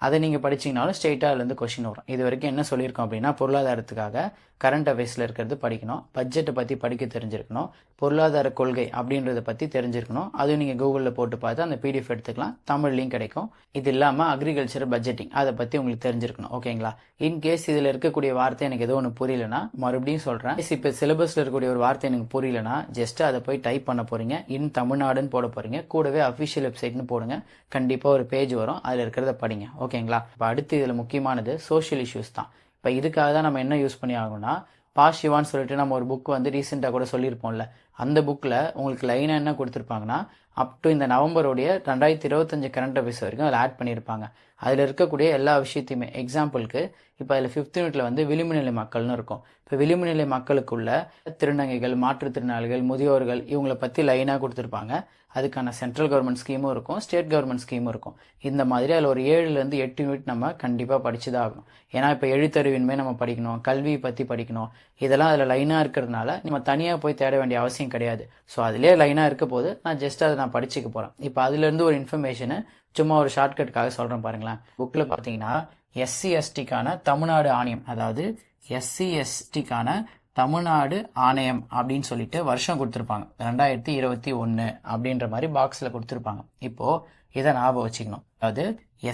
அதை நீங்கள் படிச்சிங்கனாலும் ஸ்ட்ரெயிட்டாக அதுலேருந்து கொஸ்டின் வரும். இது வரைக்கும் என்ன சொல்லியிருக்கோம் அப்படின்னா பொருளாதாரத்துக்காக கரண்ட் அஃபேர்ஸில் இருக்கிறது படிக்கணும், பட்ஜெட்டை பற்றி படிக்க தெரிஞ்சிருக்கணும், பொருளாதார கொள்கை அப்படின்றத பற்றி தெரிஞ்சிருக்கணும். அதுவும் நீங்கள் கூகுளில் போட்டு பார்த்து அந்த பிடிஎஃப் எடுத்துக்கலாம், தமிழ்லையும் கிடைக்கும். இது இல்லாமல் அக்ரிகல்ச்சர் பட்ஜெட்டிங் அதை பற்றி உங்களுக்கு தெரிஞ்சிருக்கணும். ஓகேங்களா? இன்கேஸ் இதில் இருக்கக்கூடிய வார்த்தை எனக்கு ஏதோ ஒன்று புரியலனா மறுபடியும் சொல்கிறேன். இப்போ சிலபஸில் இருக்கக்கூடிய ஒரு வார்த்தை எனக்கு புரியலனா ஜஸ்ட் அதை போய் டைப் பண்ண போகிறீங்க, இன் தமிழ்நாடுன்னு போட போகிறீங்க, கூடவே அஃபிஷியல் வெப்சைட்னு போடுங்க. கண்டிப்பாக ஒரு பேஜ் வரும், அதில் இருக்கிறத படிங்க. ஓகேங்களா? இப்போ அடுத்து இதில் முக்கியமானது சோஷியல் இஷ்யூஸ் தான். இப்போ இதுக்காக தான் நம்ம என்ன யூஸ் பண்ணி ஆகணும்னா பாஷிவான்னு சொல்லிட்டு நம்ம ஒரு புக் வந்து ரீசெண்டாக கூட சொல்லியிருப்போம்ல, அந்த புக்கில் உங்களுக்கு லைனாக என்ன கொடுத்துருப்பாங்கன்னா அப் டு இந்த நவம்பருடைய 2025 கரண்ட் அஃபேர்ஸ் வரைக்கும் அதில் ஆட் பண்ணியிருப்பாங்க. அதில் இருக்கக்கூடிய எல்லா விஷயத்தையுமே எக்ஸாம்பிளுக்கு இப்போ அதில் 5th யூனிட்ல வந்து விளிம்பு நிலை மக்கள்னு இருக்கும். இப்போ விளிம்பு நிலை மக்களுக்குள்ள திருநங்கைகள், மாற்றுத்திறனாளிகள், முதியோர்கள் இவங்களை பற்றி லைனாக கொடுத்துருப்பாங்க. அதுக்கான சென்ட்ரல் கவர்மெண்ட் ஸ்கீமும் இருக்கும், ஸ்டேட் கவர்மெண்ட் ஸ்கீமும் இருக்கும். இந்த மாதிரி அதில் ஒரு 7லேருந்து 8 யூனிட் நம்ம கண்டிப்பாக படிச்சு தான் ஆகணும். ஏன்னா இப்போ எழுத்தறிவின்மை நம்ம படிக்கணும், கல்வியை பற்றி படிக்கணும். இதெல்லாம் அதில் லைனாக இருக்கிறதுனால நம்ம தனியாக போய் தேட வேண்டிய அவசியம் கிடையாது. ஸோ அதிலே லைனாக இருக்க போது நான் ஜஸ்ட் அதை நான் படிச்சுக்க போகிறேன். இப்போ அதுலேருந்து ஒரு இன்ஃபர்மேஷனை சும்மா ஒரு ஷார்ட்கட்காக சொல்கிறேன் பாருங்களேன். புக்கில் பார்த்தீங்கன்னா SC/STக்கான தமிழ்நாடு ஆணையம், அதாவது SC/STக்கான தமிழ்நாடு ஆணையம் அப்படின்னு சொல்லிட்டு வருஷம் கொடுத்துருப்பாங்க, 2021 அப்படின்ற மாதிரி பாக்ஸில் கொடுத்துருப்பாங்க. இப்போது இதை ஞாபகம் வச்சுக்கணும். அதாவது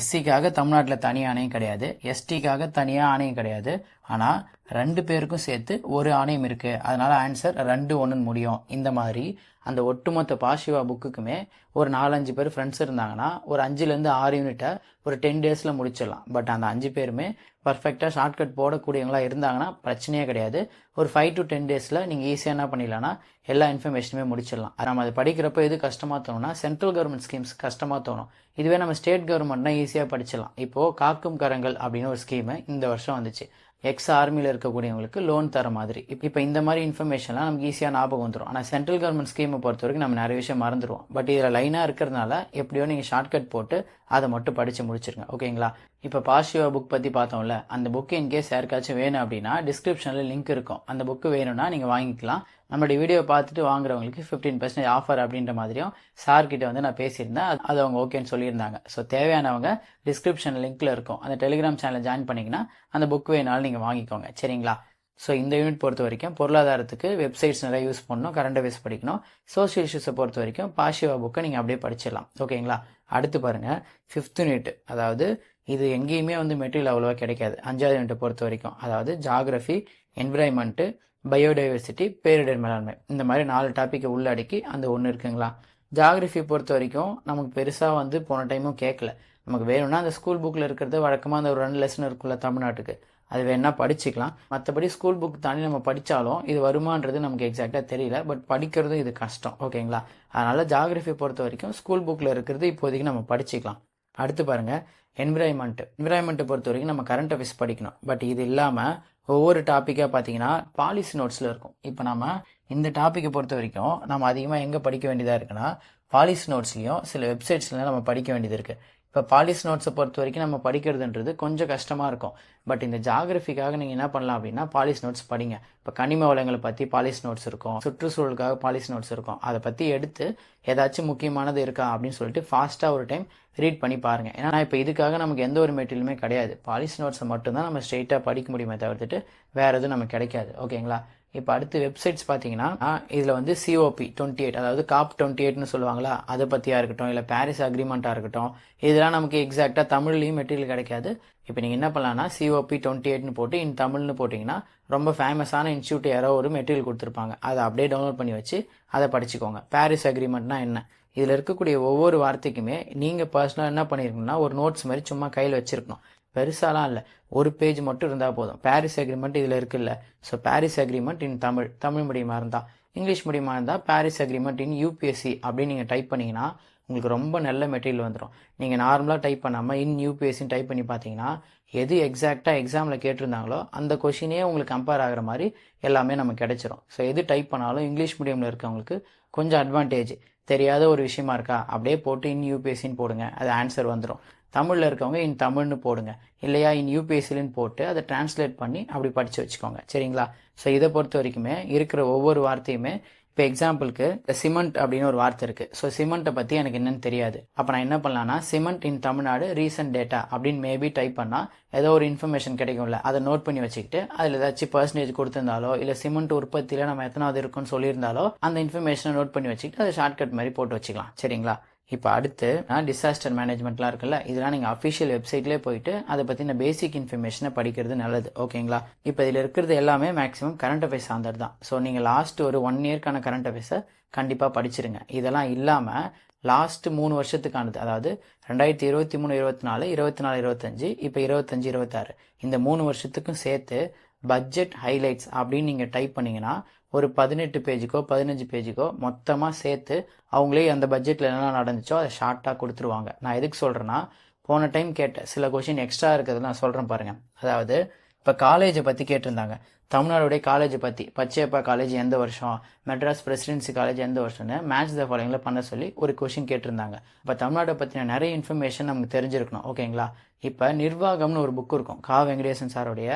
SCக்காக தமிழ்நாட்டில் தனி ஆணையம் கிடையாது, STக்காக தனியாக ஆணையம் கிடையாது. ஆனால் 2 பேருக்கும் சேர்த்து ஒரு ஆணையம் இருக்குது, அதனால ஆன்சர் 2-1 முடியும். இந்த மாதிரி அந்த ஒட்டுமொத்த பாஷிவா புக்குக்குமே ஒரு 4-5 பேர் ஃப்ரெண்ட்ஸ் இருந்தாங்கன்னா ஒரு 5லேருந்து 6 யூனிட்டை ஒரு 10 டேஸில் முடிச்சிடலாம். பட் அந்த 5 பேருமே பர்ஃபெக்டாக ஷார்ட்கட் போடக்கூடியவங்களா இருந்தாங்கன்னா பிரச்சனையே கிடையாது. ஒரு 5 to 10 டேஸில் நீங்கள் ஈஸியாக என்ன பண்ணிடலாம்னா எல்லா இன்ஃபர்மேஷனுமே முடிச்சிடலாம். நம்ம அது படிக்கிறப்ப எது கஷ்டமாக தோணும்னா சென்ட்ரல் கவர்மெண்ட் ஸ்கீம்ஸ் கஷ்டமாக தோணும். இதுவே நம்ம ஸ்டேட் கவர்மெண்ட்னா ஈஸியாக படிச்சிடலாம். இப்போது காக்கும் கரங்கள் அப்படின்னு ஒரு ஸ்கீமு இந்த வருஷம் வந்துச்சு. எக்ஸ் ஆர்மியில் இருக்கக்கூடியவங்களுக்கு லோன் தர மாதிரி. இப்போ இந்த மாதிரி இன்ஃபர்மேஷன்லாம் நமக்கு ஈஸியாக ஞாபகம் வந்துடும். ஆனால் சென்ட்ரல் கவர்மெண்ட் ஸ்கீமை பொறுத்த வரைக்கும் நம்ம நிறைய விஷயம் மறந்துடுவோம். பட் இதில் லைனாக இருக்கிறதுனால எப்படியோ நீங்கள் ஷார்ட்கட் போட்டு அதை மட்டும் படித்து முடிச்சிருங்க. ஓகேங்களா? இப்போ பாஷிவா புக் பற்றி பார்த்தோம்ல, அந்த புக்கு இன்கேஸ் யாருக்காச்சும் வேணும் அப்படின்னா டிஸ்கிரிப்ஷனில் லிங்க் இருக்கும். அந்த புக்கு வேணும்னா நீங்கள் வாங்கிக்கலாம். நம்மளுடைய வீடியோ பார்த்துட்டு வாங்குறவங்களுக்கு 15% ஆஃபர் அப்படின்ற மாதிரியும் சார்கிட்ட வந்து நான் பேசியிருந்தேன். அது அவங்க ஓகேன்னு சொல்லியிருந்தாங்க. ஸோ தேவையானவங்க டிஸ்கிரிப்ஷன் லிங்க்ல இருக்கும், அந்த டெலிகிராம் சேனல் ஜாயின் பண்ணிங்கன்னா அந்த புக் வேணாலும் நீங்கள் வாங்கிக்கோங்க. சரிங்களா? ஸோ இந்த யூனிட் பொறுத்த வரைக்கும் பொருளாதாரத்துக்கு வெப்சைட்ஸ் நிறைய யூஸ் பண்ணணும், கரண்ட் அஃபேர்ஸ் படிக்கணும். சோஷியல் இஷ்யூஸை பொறுத்த வரைக்கும் பாஷிவா புக்கை நீங்கள் அப்படியே படிச்சிடலாம். ஓகேங்களா? அடுத்து பாருங்கள் 5th யூனிட். அதாவது இது எங்கேயுமே வந்து மெட்டீரியல் அவ்வளோவா கிடைக்காது. 5வது யூனிட்டை பொறுத்த வரைக்கும் அதாவது ஜாகிரஃபி, என்விரான்மெண்ட்டு, பயோடைவர்சிட்டி, பேரிடர் மேலாண்மை, இந்த மாதிரி 4 டாப்பிக்கை உள்ளடக்கி அந்த ஒன்று இருக்குங்களா. ஜாகிரஃபி பொறுத்த வரைக்கும் நமக்கு பெருசாக வந்து போன டைமும் கேட்கல. நமக்கு வேணும்னா அந்த ஸ்கூல் புக்கில் இருக்கிறது வழக்கமாக அந்த ஒரு 2 லெசன் இருக்குல்ல தமிழ்நாட்டுக்கு, அது வேணா படிச்சுக்கலாம். மற்றபடி ஸ்கூல் புக் தாண்டி நம்ம படித்தாலும் இது வருமானது நமக்கு எக்ஸாக்டாக தெரியல. பட் படிக்கிறதும் இது கஷ்டம். ஓகேங்களா? அதனால் ஜாகிரஃபி பொறுத்த வரைக்கும் ஸ்கூல் புக்கில் இருக்கிறது இப்போதைக்கு நம்ம படிச்சுக்கலாம். அடுத்து பாருங்கள், என்விரான்மெண்ட்டை பொறுத்த வரைக்கும் நம்ம கரண்ட் அஃபேர்ஸ் படிக்கணும். பட் இது இல்லாமல் ஒவ்வொரு டாப்பிக்காக பார்த்தீங்கன்னா பாலிசி நோட்ஸில் இருக்கும். இப்போ நம்ம இந்த டாப்பிக்கை பொறுத்த வரைக்கும் நம்ம அதிகமாக எங்கே படிக்க வேண்டியதாக இருக்குன்னா பாலிசி நோட்ஸ்லையும் சில வெப்சைட்ஸ்லாம் நம்ம படிக்க வேண்டியது இருக்குது. இப்போ பாலிசி நோட்ஸை பொறுத்த வரைக்கும் நம்ம படிக்கிறதுன்றது கொஞ்சம் கஷ்டமாக இருக்கும். பட் இந்த ஜாகிரஃபிக்காக நீங்கள் என்ன பண்ணலாம் அப்படின்னா பாலிசி நோட்ஸ் படிங்க. இப்போ கனிம வளங்களை பற்றி பாலிசி நோட்ஸ் இருக்கும், சுற்றுச்சூழலுக்காக பாலிசி நோட்ஸ் இருக்கும். அதை பற்றி எடுத்து ஏதாச்சும் முக்கியமானது இருக்கா அப்படின்னு சொல்லிட்டு ஃபாஸ்ட்டாக ஒரு டைம் ரீட் பண்ணி பாருங்கள். ஏன்னா இப்போ இதுக்காக நமக்கு எந்த ஒரு மெட்டீரியலுமே கிடையாது. பாலிசி நோட்ஸை மட்டும்தான் நம்ம ஸ்ட்ரெயிட்டாக படிக்க முடியுமே தவிர்த்துட்டு வேறு எதுவும் நமக்கு கிடைக்காது. ஓகேங்களா? இப்போ அடுத்து வெப்சைட்ஸ் பார்த்தீங்கன்னா இதில் வந்து COP28, அதாவது COP28ன்னு சொல்லுவாங்களா, அதை பற்றியாக இருக்கட்டும், இல்லை பாரிஸ் அக்ரிமெண்ட்டாக இருக்கட்டும், இதெல்லாம் நமக்கு எக்ஸாக்டாக தமிழ்லையும் மெட்டீரியல் கிடைக்காது. இப்போ நீங்கள் என்ன பண்ணலாம்னா COP28ன்னு போட்டு இன் தமிழ்னு போட்டிங்கன்னா ரொம்ப ஃபேமஸான இன்ஸ்டியூட் யாரோ ஒரு மெட்டீரியல் கொடுத்துருப்பாங்க. அதை அப்படியே டவுன்லோட் பண்ணி வச்சு அதை படிச்சுக்கோங்க. பாரிஸ் அக்ரிமெண்ட்னா என்ன, இதில் இருக்கக்கூடிய ஒவ்வொரு வார்த்தைக்குமே நீங்கள் பர்சனலாக என்ன பண்ணியிருக்கணும்னா ஒரு நோட்ஸ் மாதிரி சும்மா கையில் வச்சுருக்கணும். பெருசாலாம் இல்லை, ஒரு பேஜ் மட்டும் இருந்தால் போதும். பாரிஸ் அக்ரிமெண்ட் இதில் இருக்குல்ல, ஸோ பாரிஸ் அக்ரிமெண்ட் இன் தமிழ் மீடியமாக இருந்தால், இங்கிலீஷ் மீடியமாக இருந்தால் பாரிஸ் அக்ரிமெண்ட் இன் UPSC அப்படின்னு நீங்கள் டைப் பண்ணிங்கன்னா உங்களுக்கு ரொம்ப நல்ல மெட்டீரியல் வந்துடும். நீங்கள் நார்மலாக டைப் பண்ணாமல் இன் UPSCன்னு டைப் பண்ணி பார்த்தீங்கன்னா எது எக்ஸாக்டாக எக்ஸாமில் கேட்டிருந்தாங்களோ அந்த கொஷினே உங்களுக்கு கம்பேர் ஆகிற மாதிரி எல்லாமே நமக்கு கிடைச்சிரும். ஸோ எது டைப் பண்ணாலும் இங்கிலீஷ் மீடியமில் இருக்கவங்களுக்கு கொஞ்சம் அட்வான்டேஜ். தெரியாத ஒரு விஷயமா இருக்கா, அப்படியே போட்டு இன் UPSCன்னு போடுங்க, அது ஆன்சர் வந்துடும். தமிழில் இருக்கவங்க இன் தமிழ்னு போடுங்க, இல்லையா இன் UPSCன்னு போட்டு அதை டிரான்ஸ்லேட் பண்ணி அப்படி படித்து வச்சுக்கோங்க. சரிங்களா? ஸோ இதை பொறுத்த வரைக்குமே இருக்கிற ஒவ்வொரு வார்த்தையுமே, இப்போ எக்ஸாம்பிளுக்கு சிமெண்ட் அப்படின்னு ஒரு வார்த்தை இருக்குது. ஸோ சிமெண்ட்டை பற்றி எனக்கு என்னன்னு தெரியாது. அப்போ நான் என்ன பண்ணலான்னா சிமெண்ட் இன் தமிழ்நாடு ரீசன்ட் டேட்டா அப்படின்னு மேபி டைப் பண்ணால் ஏதோ ஒரு இன்ஃபர்மேஷன் கிடைக்கும்ல, அதை நோட் பண்ணி வச்சுக்கிட்டு அதில் ஏதாச்சும் பர்சன்டேஜ் கொடுத்துருந்தாலோ இல்லை சிமெண்ட் உற்பத்தியில் நம்ம எத்தனாவது இருக்குன்னு சொல்லியிருந்தாலோ அந்த இன்ஃபர்மேஷனை நோட் பண்ணி வச்சுக்கிட்டு அதை ஷார்ட்கட் மாதிரி போட்டு வச்சுக்கலாம். சரிங்களா? இப்போ அடுத்து டிசாஸ்டர் மேனேஜ்மெண்ட்லாம் இருக்குல்ல, இதெல்லாம் நீங்கள் அஃபிஷியல் வெப்சைட்லேயே போயிட்டு அதை பற்றின பேசிக் இன்ஃபர்மேஷனை படிக்கிறது நல்லது. ஓகேங்களா? இப்போ இதில் இருக்கிறது எல்லாமே மேக்ஸிமம் கரண்ட் அஃபேர்ஸ் சார்ந்தது தான். ஸோ நீங்கள் லாஸ்ட் ஒரு 1 இயர்க்கான கரண்ட் அஃபேர்ஸை கண்டிப்பாக படிச்சிருங்க. இதெல்லாம் இல்லாமல் லாஸ்ட் 3 வருஷத்துக்கானது, அதாவது 2023, 24, 24, 25, இப்போ 25, 26 இந்த 3 வருஷத்துக்கும் சேர்த்து பட்ஜெட் ஹைலைட்ஸ் அப்படின்னு நீங்கள் டைப் பண்ணிங்கன்னா ஒரு 18 பேஜுக்கோ 15 பேஜுக்கோ மொத்தமாக சேர்த்து அவங்களே அந்த பட்ஜெட்டில் என்ன நடந்துச்சோ அதை ஷார்ட்டாக கொடுத்துருவாங்க. நான் எதுக்கு சொல்கிறேன்னா, போன டைம் கேட்ட சில கொஷின் எக்ஸ்ட்ரா இருக்கிறது நான் சொல்கிறேன் பாருங்கள். அதாவது இப்போ காலேஜை பற்றி கேட்டிருந்தாங்க. தமிழ்நாடுடைய காலேஜை பற்றி, பச்சையப்பா காலேஜ் எந்த வருஷம், மெட்ராஸ் பிரசிடென்சி காலேஜ் எந்த வருஷம்னு மேட்ச் த ஃபாலோயிங்கில் பண்ண சொல்லி ஒரு கொஷின் கேட்டிருந்தாங்க. இப்போ தமிழ்நாட்டை பற்றின நிறைய இன்ஃபர்மேஷன் நமக்கு தெரிஞ்சிருக்கணும். ஓகேங்களா? இப்போ நிர்வாகம்னு ஒரு புக் இருக்கும், கா வெங்கடேசன் சாருடைய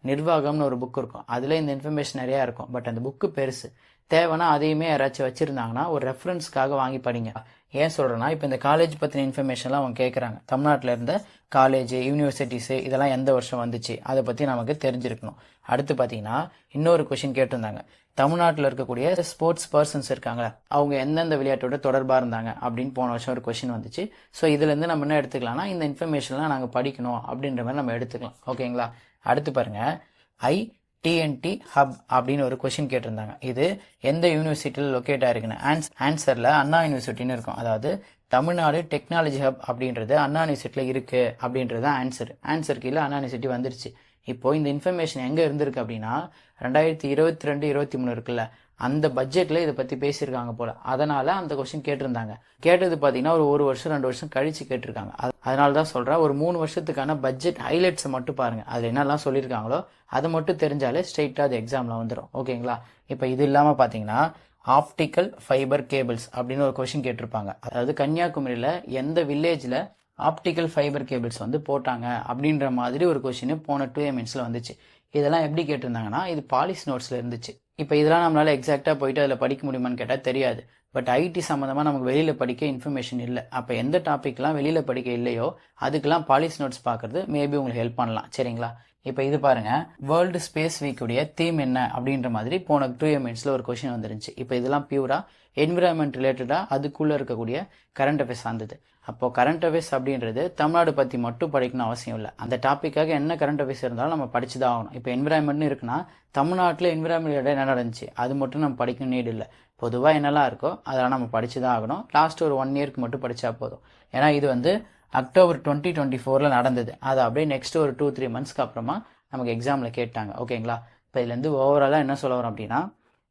நிர்வாகம்னு ஒரு புக் இருக்கும். அதில் இந்த இன்ஃபர்மேஷன் நிறையா இருக்கும். பட் அந்த புக்கு பெருசு, தேவைன்னா அதையுமே யாராச்சும் வச்சுருந்தாங்கன்னா ஒரு ரெஃபரன்ஸ்க்காக வாங்கி படிங்க. ஏன் சொல்கிறேன்னா, இப்போ இந்த காலேஜ் பற்றின இன்ஃபர்மேஷன்லாம் அவங்க கேட்குறாங்க. தமிழ்நாட்டில் இருந்த காலேஜ், யூனிவர்சிட்டிஸு இதெல்லாம் எந்த வருஷம் வந்துச்சு அதை பற்றி நமக்கு தெரிஞ்சிருக்கணும். அடுத்து பார்த்தீங்கன்னா இன்னொரு கொஷின் கேட்டிருந்தாங்க, தமிழ்நாட்டில் இருக்கக்கூடிய ஸ்போர்ட்ஸ் பர்சன்ஸ் இருக்காங்களா, அவங்க எந்தெந்த விளையாட்டோட தொடர்பாக இருந்தாங்க அப்படின்னு போன வருஷம் ஒரு கொஷின் வந்துச்சு. ஸோ இதுலேருந்து நம்ம என்ன எடுத்துக்கலாம்னா இந்த இன்ஃபர்மேஷன்லாம் நாங்கள் படிக்கணும் அப்படின்ற மாதிரி நம்ம எடுத்துக்கலாம். ஓகேங்களா? அடுத்து பாருங்கள், TNT ஹப் அப்படின்னு ஒரு கொஷின் கேட்டிருந்தாங்க. இது எந்த யூனிவர்சிட்டியில் லொக்கேட் ஆயிருக்குன்னு ஆன்சரில் அண்ணா யூனிவர்சிட்டின்னு இருக்கும். அதாவது தமிழ்நாடு டெக்னாலஜி ஹப் அப்படின்றது அண்ணா யூனிவர்சிட்டியில் இருக்குது அப்படின்றது ஆன்சர் கீழே அண்ணா யூனிவர்சிட்டி வந்துருச்சு. இப்போது இந்த இன்ஃபர்மேஷன் எங்கே இருந்திருக்கு அப்படின்னா 2022, 23 இருக்குல்ல, அந்த பட்ஜெட்டில் இதை பற்றி பேசியிருக்காங்க போல். அதனால் அந்த கொஷின் கேட்டிருந்தாங்க. கேட்டது பார்த்தீங்கன்னா ஒரு வருஷம் 2 வருஷம் கழித்து கேட்டிருக்காங்க. அதனால தான் சொல்கிறேன், ஒரு 3 வருஷத்துக்கான பட்ஜெட் ஹைலைட்ஸை மட்டும் பாருங்கள். அதில் என்னெல்லாம் சொல்லியிருக்காங்களோ அதை மட்டும் தெரிஞ்சாலே ஸ்ட்ரெயிட்டாக அது எக்ஸாமில் வந்துடும். ஓகேங்களா? இப்போ இது இல்லாமல் பார்த்தீங்கன்னா ஆப்டிக்கல் ஃபைபர் கேபிள்ஸ் அப்படின்னு ஒரு கொஷின் கேட்டிருப்பாங்க. அதாவது கன்னியாகுமரியில் எந்த வில்லேஜில் ஆப்டிக்கல் ஃபைபர் கேபிள்ஸ் வந்து போட்டாங்க அப்படின்ற மாதிரி ஒரு கொஷின் போன 2MNஸில் வந்துச்சு. இதெல்லாம் எப்படி கேட்டிருந்தாங்கன்னா இது பாலிசி நோட்ஸில் இருந்துச்சு. இப்போ இதெல்லாம் நம்மளால் எக்ஸாக்டாக போயிட்டு அதில் படிக்க முடியுமான்னு கேட்டால் தெரியாது. பட் ஐடி சம்மந்தமாக நமக்கு வெளியில் படிக்க இன்ஃபர்மேஷன் இல்லை. அப்போ எந்த டாப்பிக்லாம் வெளியில் படிக்க இல்லையோ அதுக்கெல்லாம் பாலிசி நோட்ஸ் பார்க்குறது மேபி உங்களுக்கு ஹெல்ப் பண்ணலாம். சரிங்களா? இப்போ இது பாருங்கள், வேர்ல்டு ஸ்பேஸ் வீக்குடைய தீம் என்ன அப்படின்ற மாதிரி போன 2MNஸில் ஒரு கொஷின் வந்துருந்துச்சு. இப்போ இதெல்லாம் பியூராக என்விரான்மெண்ட் ரிலேட்டடாக அதுக்குள்ளே இருக்கக்கூடிய கரண்ட் அஃபேர்ஸ் ஆனது. அப்போது கரண்ட் அஃபேர்ஸ் அப்படின்றது தமிழ்நாடு பற்றி மட்டும் படிக்கணும் அவசியம் இல்லை. அந்த டாப்பிக்காக என்ன கரண்ட் அஃபேர்ஸ் இருந்தாலும் நம்ம படிச்சு தான் ஆகணும். இப்போ என்விரான்மெண்ட்னு இருக்குன்னா தமிழ்நாட்டில் என்விரான்மெண்ட் என்ன நடந்துச்சு அது மட்டும் நம்ம படிக்கணும் நீடு இல்லை. பொதுவாக என்னெல்லாம் இருக்கோ அதெல்லாம் நம்ம படிச்சு தான் ஆகணும். லாஸ்ட் ஒரு 1 இயர்க்கு மட்டும் படித்தா போதும். ஏன்னா இது வந்து அக்டோபர் 2024 நடந்தது. அது அப்படியே நெக்ஸ்ட் ஒரு 2-3 மந்த்ஸ்க்கு அப்புறமா நமக்கு எக்ஸாமில் கேட்டாங்க. ஓகேங்களா? இப்போ இதுலேருந்து ஓவராலாக என்ன சொல்ல வரோம் அப்படின்னா,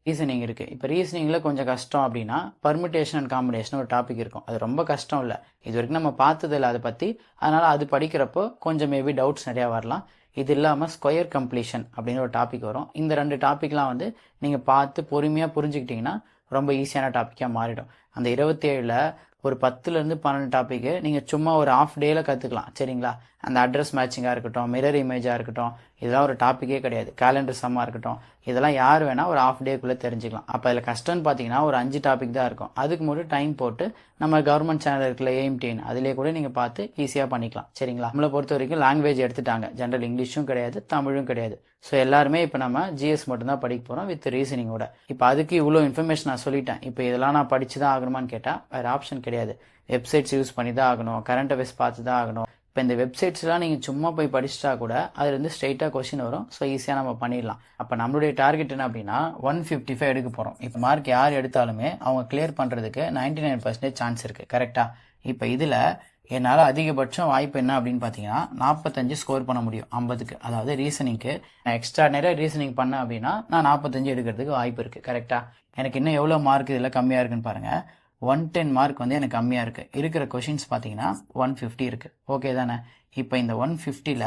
ரீசனிங் இருக்குது. இப்போ ரீசனிங்கில் கொஞ்சம் கஷ்டம் அப்படின்னா பர்மிட்டேஷன் அண்ட் காம்பினேஷன் ஒரு டாபிக் இருக்கும். அது ரொம்ப கஷ்டம் இல்லை, இது வரைக்கும் நம்ம பார்த்ததில்லை அதை பற்றி. அதனால் அது படிக்கிறப்போ கொஞ்சம் மேபி டவுட்ஸ் நிறையா வரலாம். இது இல்லாமல் ஸ்கொயர் கம்ப்ளீஷன் அப்படின்னு ஒரு டாபிக் வரும். இந்த 2 டாப்பிக்லாம் வந்து நீங்கள் பார்த்து பொறுமையாக புரிஞ்சுக்கிட்டிங்கன்னா ரொம்ப ஈஸியான டாப்பிக்காக மாறிடும். அந்த 27ல் ஒரு 10லேருந்து 12 டாப்பிக்கு நீங்கள் சும்மா ஒரு ஆஃப் டேயில் கற்றுக்கலாம். சரிங்களா? அந்த அட்ரஸ் மேட்சிங்காக இருக்கட்டும், மிரர் இமேஜாக இருக்கட்டும், இதெல்லாம் ஒரு டாப்பிக்கே கிடையாது. கேலண்டர் சம்மாக இருக்கட்டும், இதெல்லாம் யார் வேணால் ஒரு ஆஃப் டேக்குள்ளே தெரிஞ்சுக்கலாம். அப்போ அதில் கஷ்டம்னு பார்த்தீங்கன்னா ஒரு 5 டாபிக் தான் இருக்கும். அதுக்கு மட்டும் டைம் போட்டு நம்ம கவர்மெண்ட் சேனல் இருக்குல்ல AIMTN, அதிலே கூட நீங்கள் பார்த்து ஈஸியாக பண்ணிக்கலாம். சரிங்களா? நம்மளை பொறுத்த வரைக்கும் லாங்குவேஜ் எடுத்துட்டாங்க. ஜென்ரல் இங்கிலீஷும் கிடையாது, தமிழும் கிடையாது. ஸோ எல்லாருமே இப்போ நம்ம GS மட்டும்தான் படிக்க போகிறோம் வித் ரீசனிங்கோட. இப்போ அதுக்கு இவ்வளோ இன்ஃபர்மேஷன் நான் சொல்லிட்டேன். இப்போ இதெல்லாம் நான் படித்து தான் ஆகணுமான்னு கேட்டால் வேறு ஆப்ஷன் கிடையாது. வெப்சைட்ஸ் யூஸ் பண்ணி தான் ஆகணும், கரண்ட் அஃபேர்ஸ் பார்த்து தான் ஆகணும். இப்போ இந்த வெப்சைட்ஸ்லாம் நீங்கள் சும்மா போய் படிச்சுட்டா கூட அதுலேருந்து ஸ்ட்ரெயிட்டாக கொஸ்டின் வரும். ஸோ ஈஸியாக நம்ம பண்ணிடலாம். அப்போ நம்மளுடைய டார்கெட் என்ன அப்படின்னா 155 எடுக்க போகிறோம். இப்போ மார்க் யார் எடுத்தாலுமே அவங்க கிளியர் பண்ணுறதுக்கு 99% சான்ஸ் இருக்குது. கரெக்டாக? இப்போ இதில் என்னால் அதிகபட்சம் வாய்ப்பு என்ன அப்படின்னு பார்த்தீங்கன்னா 45 ஸ்கோர் பண்ண முடியும் 50க்கு. அதாவது ரீசனிங்க்கு நான் எக்ஸ்ட்ரா நிறைய ரீசனிங் பண்ணேன் அப்படின்னா நான் 45 எடுக்கிறதுக்கு வாய்ப்பு இருக்குது. கரெக்டாக? எனக்கு இன்னும் எவ்வளோ மார்க் இதில் கம்மியாக இருக்குன்னு பாருங்கள். 110 மார்க் வந்து எனக்கு கம்மியாக இருக்குது. இருக்கிற கொஷின்ஸ் பார்த்தீங்கன்னா 150 இருக்குது. ஓகே தானே? இப்போ இந்த 150ல்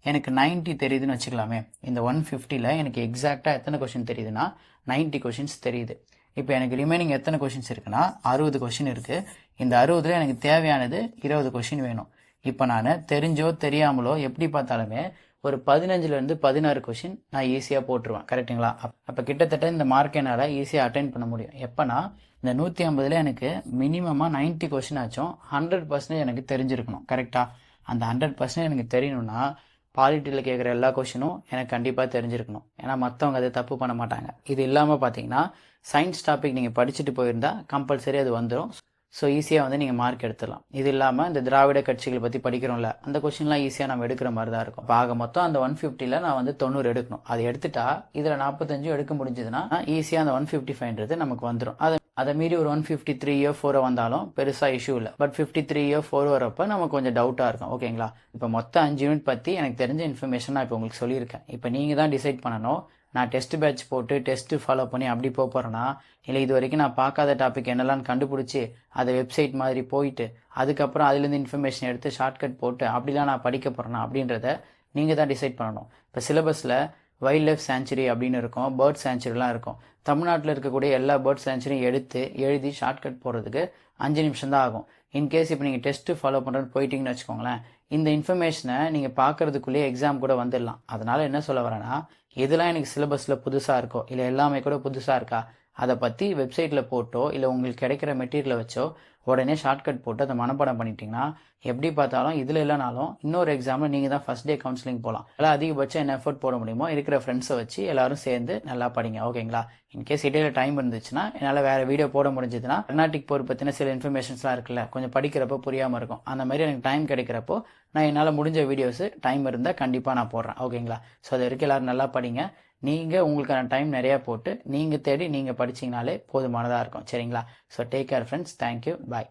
எனக்கு 90 தெரியுதுன்னு வச்சுக்கலாமே. இந்த 150ல் எனக்கு எக்ஸாக்டாக எத்தனை கொஷின் தெரியுதுன்னா 90 கொஷின்ஸ் தெரியுது. இப்போ எனக்கு ரிமைனிங் எத்தனை கொஷின்ஸ் இருக்குன்னா 60 கொஷின் இருக்குது. இந்த 60ல் எனக்கு தேவையானது 20 கொஷின் வேணும். இப்போ நான் தெரிஞ்சோ தெரியாமலோ எப்படி பார்த்தாலுமே ஒரு 15லேருந்து 16 கொஷின் நான் ஈஸியாக போட்டுருவேன். கரெக்டுங்களா? அப்போ கிட்டத்தட்ட இந்த மார்க் என்னால் ஈஸியாக அட்டைன் பண்ண முடியும். எப்போனா இந்த 150ல் எனக்கு மினிமமாக 90 கொஷின் ஆச்சும் 100% எனக்கு தெரிஞ்சிருக்கணும். கரெக்டாக? அந்த 100% எனக்கு தெரியணும்னா பாலிட்டியில் கேட்குற எல்லா கொஷினும் எனக்கு கண்டிப்பாக தெரிஞ்சிருக்கணும். ஏன்னா மற்றவங்க அதை தப்பு பண்ண மாட்டாங்க. இது இல்லாமல் பார்த்தீங்கன்னா சயின்ஸ் டாபிக் நீங்கள் படிச்சுட்டு போயிருந்தா கம்பல்சரி அது வந்துடும். ஸோ ஈஸியாக வந்து நீங்கள் மார்க் எடுத்துடலாம். இது இல்லாமல் இந்த திராவிட கட்சிகளை பற்றி படிக்கிறோம்ல, அந்த கொஸ்டின்லாம் ஈஸியாக நம்ம எடுக்கிற மாதிரி தான் இருக்கும். இப்போ ஆக மொத்தம் அந்த 150ல் நான் வந்து 90 எடுக்கணும். அது எடுத்துட்டா இதில் 45 எடுக்க முடிஞ்சதுன்னா ஈஸியாக அந்த 155ன்றது நமக்கு வந்துடும். அதை மீறி ஒரு 153 4 வந்தாலும் பெருசாக இஷ்யூ இல்லை. பட் 53 4 வரப்போ நமக்கு கொஞ்சம் டவுட்டாக இருக்கும். ஓகேங்களா? இப்போ மொத்தம் 5 யூனிட் பற்றி எனக்கு தெரிஞ்ச இன்ஃபர்மேஷன் நான் இப்போ உங்களுக்கு சொல்லியிருக்கேன். இப்போ நீங்கள் தான் டிசைட் பண்ணணும். நான் டெஸ்ட் பேட்ச் போட்டு டெஸ்ட்டு ஃபாலோ பண்ணி அப்படி போகிறேன்னா, இல்லை இது வரைக்கும் நான் பார்க்காத டாபிக் என்னெல்லாம் கண்டுபிடிச்சி அதை வெப்சைட் மாதிரி போயிட்டு அதுக்கப்புறம் அதுலேருந்து இன்ஃபர்மேஷன் எடுத்து ஷார்ட்கட் போட்டு அப்படிலாம் நான் படிக்க போகிறேன்னா அப்படின்றத நீங்கள் தான் டிசைட் பண்ணணும். இப்போ சிலபஸில் வைல்ட் லைஃப் சேஞ்சுரி அப்படின்னு இருக்கும், பேர்ட் சேஞ்சுரிலாம் இருக்கும். தமிழ்நாட்டில் இருக்கக்கூடிய எல்லா பேர்ட் சேஞ்சுரியும் எழுதி ஷார்ட்கட் போடுறதுக்கு 5 நிமிஷம் தான் ஆகும். இன்கேஸ் இப்போ நீங்கள் டெஸ்ட்டு ஃபாலோ பண்ணுறதுன்னு போயிட்டீங்கன்னு வச்சுக்கோங்களேன், இந்த இன்ஃபர்மேஷனை நீங்கள் பார்க்குறதுக்குள்ளேயே எக்ஸாம் கூட வந்துடலாம். அதனால் என்ன சொல்ல வரேன்னா, எதெல்லாம் எனக்கு சிலபஸில் புதுசாக இருக்கோ இல்லை எல்லாமே கூட புதுசாக இருக்கா அதை பற்றி வெப்சைட்டில் போட்டோ இல்லை உங்களுக்கு கிடைக்கிற மெட்டீரியலை வச்சோ உடனே ஷார்ட்கட் போட்டு அதை மனப்பாடம் பண்ணிட்டீங்கன்னா எப்படி பார்த்தாலும் இதில் இல்லைனாலும் இன்னொரு எக்ஸாமில் நீங்கள் தான் ஃபஸ்ட் டே கவுன்சிலிங் போகலாம். எல்லாம் அதிகபட்சம் என்ன எஃபர்ட் போட முடியுமோ இருக்கிற ஃப்ரெண்ட்ஸை வச்சு எல்லாரும் சேர்ந்து நல்லா படிங்க. ஓகேங்களா? இன்கேஸ் இடையில டைம் இருந்துச்சுன்னா என்னால் வேறு வீடியோ போட முடிஞ்சதுன்னா கர்நாடிக் போர் பற்றின சில இன்ஃபர்மேஷன்ஸ்லாம் இருக்குல்ல, கொஞ்சம் படிக்கிறப்போ புரியாமல் இருக்கும். அந்த மாதிரி எனக்கு டைம் கிடைக்கிறப்போ நான் என்னால் முடிஞ்ச வீடியோஸு டைம் இருந்தால் கண்டிப்பாக நான் போடுறேன். ஓகேங்களா? ஸோ அது வரைக்கும் எல்லோரும் நல்லா படிங்க. நீங்கள் உங்களுக்கான டைம் நிறையா போட்டு நீங்கள் தேடி நீங்கள் படிச்சிங்கனாலே போதுமானதாக இருக்கும். சரிங்களா? So take care friends. Thank you. பாய்.